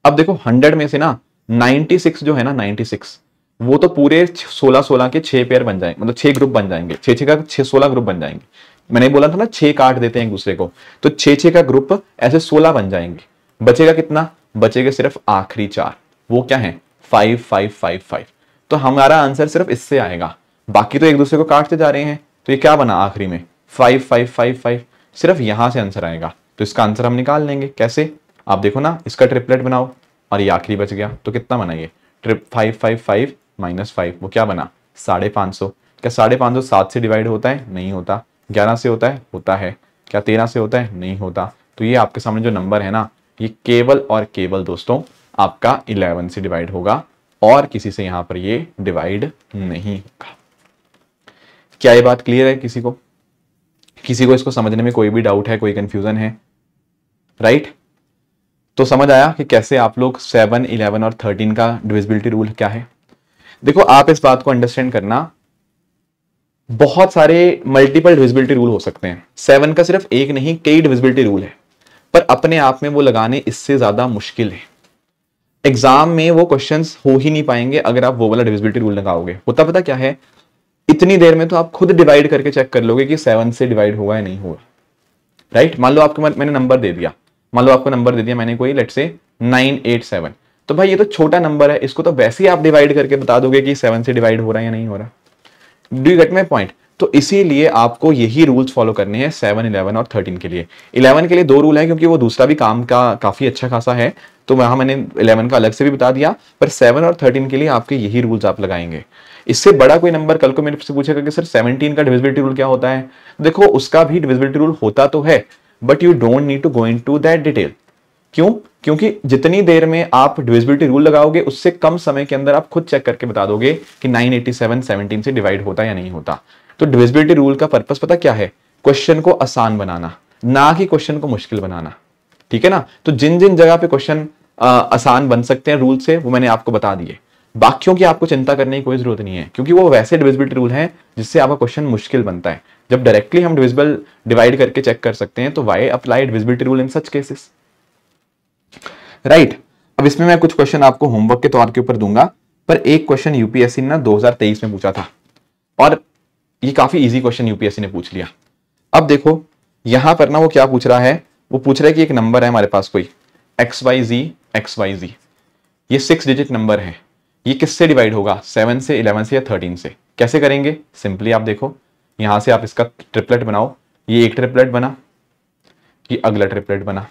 अब देखो 100 में से ना 96 जो है ना 96, वो तो पूरे 16 के 6 पेयर बन जाएंगे, मतलब 6 ग्रुप बन जाएंगे, 6 का 16 ग्रुप बन जाएंगे। मैंने बोला था ना 6 काट देते हैं एक दूसरे को, तो 6 का ग्रुप ऐसे 16 बन जाएंगे। बचेगा कितना? बचेगा सिर्फ आखिरी 4, वो क्या है 5 5 5 5। तो हमारा आंसर सिर्फ इससे आएगा, बाकी तो एक दूसरे को काटते जा रहे हैं। तो ये क्या बना आखिरी में 5 5 5 5, सिर्फ यहां से आंसर आएगा। तो इसका आंसर हम निकाल लेंगे कैसे, आप देखो ना, इसका ट्रिपलेट बनाओ और ये आखिरी बच गया, तो कितना बना ये 5 5 5 माइनस 5, वो क्या बना 550। क्या 550 7 से डिवाइड होता है? नहीं होता। 11 से होता है? होता है। क्या 13 से होता है? नहीं होता। तो ये आपके सामने जो नंबर है ना, ये केवल और केवल दोस्तों आपका 11 से डिवाइड होगा, और किसी से यहां पर ये डिवाइड नहीं होगा। क्या ये बात क्लियर है? किसी को इसको समझने में कोई भी डाउट है, कोई कंफ्यूजन है? राइट? तो समझ आया कि कैसे आप लोग 7, 11 और 13 का डिविजिबिलिटी रूल क्या है। देखो आप इस बात को अंडरस्टैंड करना, बहुत सारे मल्टीपल डिविजिबिलिटी रूल हो सकते हैं। 7 का सिर्फ एक नहीं, कई डिविजिबिलिटी रूल है, पर अपने आप में वो लगाने इससे ज्यादा मुश्किल है। एग्जाम में वो क्वेश्चंस हो ही नहीं पाएंगे अगर आप वो वाला डिविजिबिलिटी रूल लगाओगे। होता पता क्या है, इतनी देर में तो आप खुद डिवाइड करके चेक कर लोगे कि 7 से डिवाइड हुआ या नहीं हुआ। राइट? मान लो आपको मैंने नंबर दे दिया, मान लो आपको नंबर दे दिया मैंने कोई, लेट्स से 987, तो भाई ये तो छोटा नंबर है, इसको तो वैसे ही आप डिवाइड करके बता दोगे कि 7 से डिवाइड हो रहा है या नहीं हो रहा। Do you get my point? तो इसीलिए आपको यही रूल्स फॉलो करने हैं 7, 11 और 13 के लिए। 11 के लिए 2 रूल है, क्योंकि वो दूसरा भी काम का काफी अच्छा खासा है, तो वहां मैंने 11 का अलग से भी बता दिया, पर 7 और 13 के लिए आपके यही रूल्स आप लगाएंगे। इससे बड़ा कोई नंबर कल को मेरे से पूछेगा कि सर 17 का डिविजिबिलिटी रूल क्या होता है, देखो उसका भी डिविजिबिलिटी रूल होता तो है, but you don't need to go into that detail. क्यों? क्योंकि जितनी देर में आप डिविजिबिलिटी रूल लगाओगे, उससे कम समय के अंदर आप खुद चेक करके बता दोगे कि 987 17 से डिवाइड होता या नहीं होता। तो डिविजिबिलिटी रूल का पर्पस पता क्या है? क्वेश्चन को आसान बनाना, ना कि क्वेश्चन को मुश्किल बनाना। ठीक है ना? तो जिन जिन जगह पे क्वेश्चन आसान बन सकते हैं रूल से, वो मैंने आपको बता दिए। बाकियों की आपको चिंता करने की कोई जरूरत नहीं है, क्योंकि वो वैसे डिविजिबिलिटी रूल है जिससे आपका क्वेश्चन मुश्किल बनता है। जब डायरेक्टली हम डिवाइड करके चेक कर सकते हैं, तो why apply divisibility rule in such cases. Right? अब इसमें मैं कुछ क्वेश्चन आपको होमवर्क के तौर के ऊपर दूंगा, पर एक क्वेश्चन यूपीएससी ने ना 2023 में पूछा था, और ये काफी इजी क्वेश्चन यूपीएससी ने पूछ लिया। अब देखो यहां पर ना वो क्या पूछ रहा है, वो पूछ रहा है कि एक नंबर है हमारे पास कोई XYZ, ये 6 डिजिट नंबर है, ये किससे डिवाइड होगा, 7 से, 11 से या 13 से। कैसे करेंगे? सिंपली आप देखो, यहां से आप इसका ट्रिपलेट बनाओ, ये एक ट्रिपलेट बना, ये अगला ट्रिपलेट बना।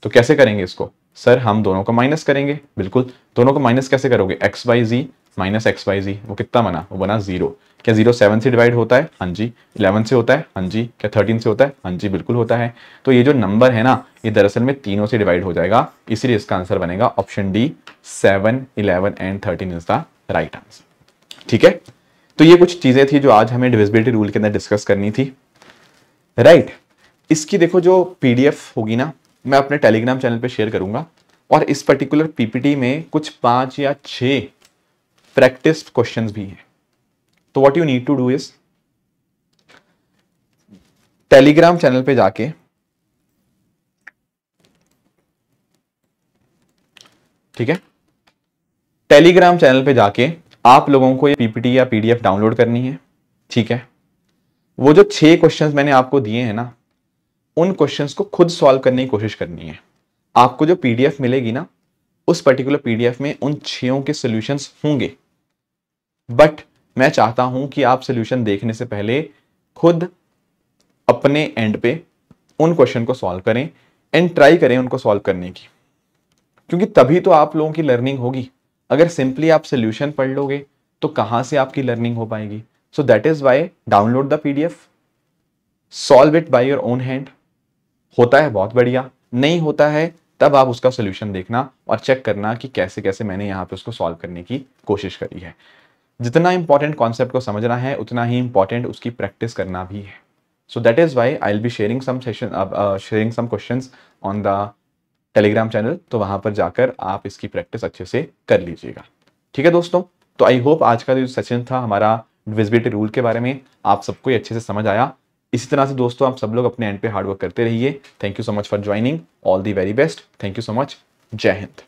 तो कैसे करेंगे इसको? सर हम दोनों को माइनस करेंगे। बिल्कुल, दोनों को माइनस कैसे करोगे? XYZ माइनस एक्स वाई जी, वो कितना बना, वो बना 0। क्या 0 7 से डिवाइड होता है, हाँ जी। 11 से होता है, हाँ जी। क्या 13 से होता है, हाँ जी बिल्कुल होता है। तो ये जो नंबर है ना, ये दरअसल में तीनों से डिवाइड हो जाएगा, इसलिए इसका आंसर बनेगा option D, 7, 11 and 13 is the right answer. ठीक है, तो ये कुछ चीजें थी जो आज हमें डिविजिबिलिटी रूल के अंदर डिस्कस करनी थी, राइट। इसकी देखो जो पीडीएफ होगी ना, मैं अपने टेलीग्राम चैनल पे शेयर करूंगा, और इस पर्टिकुलर पीपीटी में कुछ 5 या 6 प्रैक्टिस क्वेश्चंस भी हैं। तो what you need to do is Telegram channel पे जाके ठीक है, टेलीग्राम चैनल पे जाके आप लोगों को ये पीपीटी या पीडीएफ डाउनलोड करनी है। ठीक है, वो जो 6 क्वेश्चंस मैंने आपको दिए हैं ना, उन क्वेश्चंस को खुद सॉल्व करने की कोशिश करनी है। आपको जो पीडीएफ मिलेगी ना, उस पर्टिकुलर पीडीएफ में उन 6 के सॉल्यूशंस होंगे, बट मैं चाहता हूं कि आप सॉल्यूशन देखने से पहले खुद अपने एंड पे उन क्वेश्चन को सॉल्व करें एंड ट्राई करें उनको सॉल्व करने की, क्योंकि तभी तो आप लोगों की लर्निंग होगी। अगर सिंपली आप सॉल्यूशन पढ़ लोगे तो कहां से आपकी लर्निंग हो पाएगी। So that is why download the PDF, solve it by your own hand. होता है बहुत बढ़िया, नहीं होता है तब आप उसका सॉल्यूशन देखना और चेक करना कि कैसे कैसे मैंने यहाँ पे उसको सॉल्व करने की कोशिश करी है। जितना इंपॉर्टेंट कॉन्सेप्ट को समझना है, उतना ही इंपॉर्टेंट उसकी प्रैक्टिस करना भी है। So that is why I will be sharing some session, sharing some questions on the Telegram channel, तो वहां पर जाकर आप इसकी प्रैक्टिस अच्छे से कर लीजिएगा। ठीक है दोस्तों, तो आई होप आज का जो सेशन था हमारा डिविजिबिलिटी रूल के बारे में, आप सबको अच्छे से समझ आया। इसी तरह से दोस्तों आप सब लोग अपने एंड पे हार्डवर्क करते रहिए। Thank you so much for joining, all the very best, thank you so much, जय हिंद।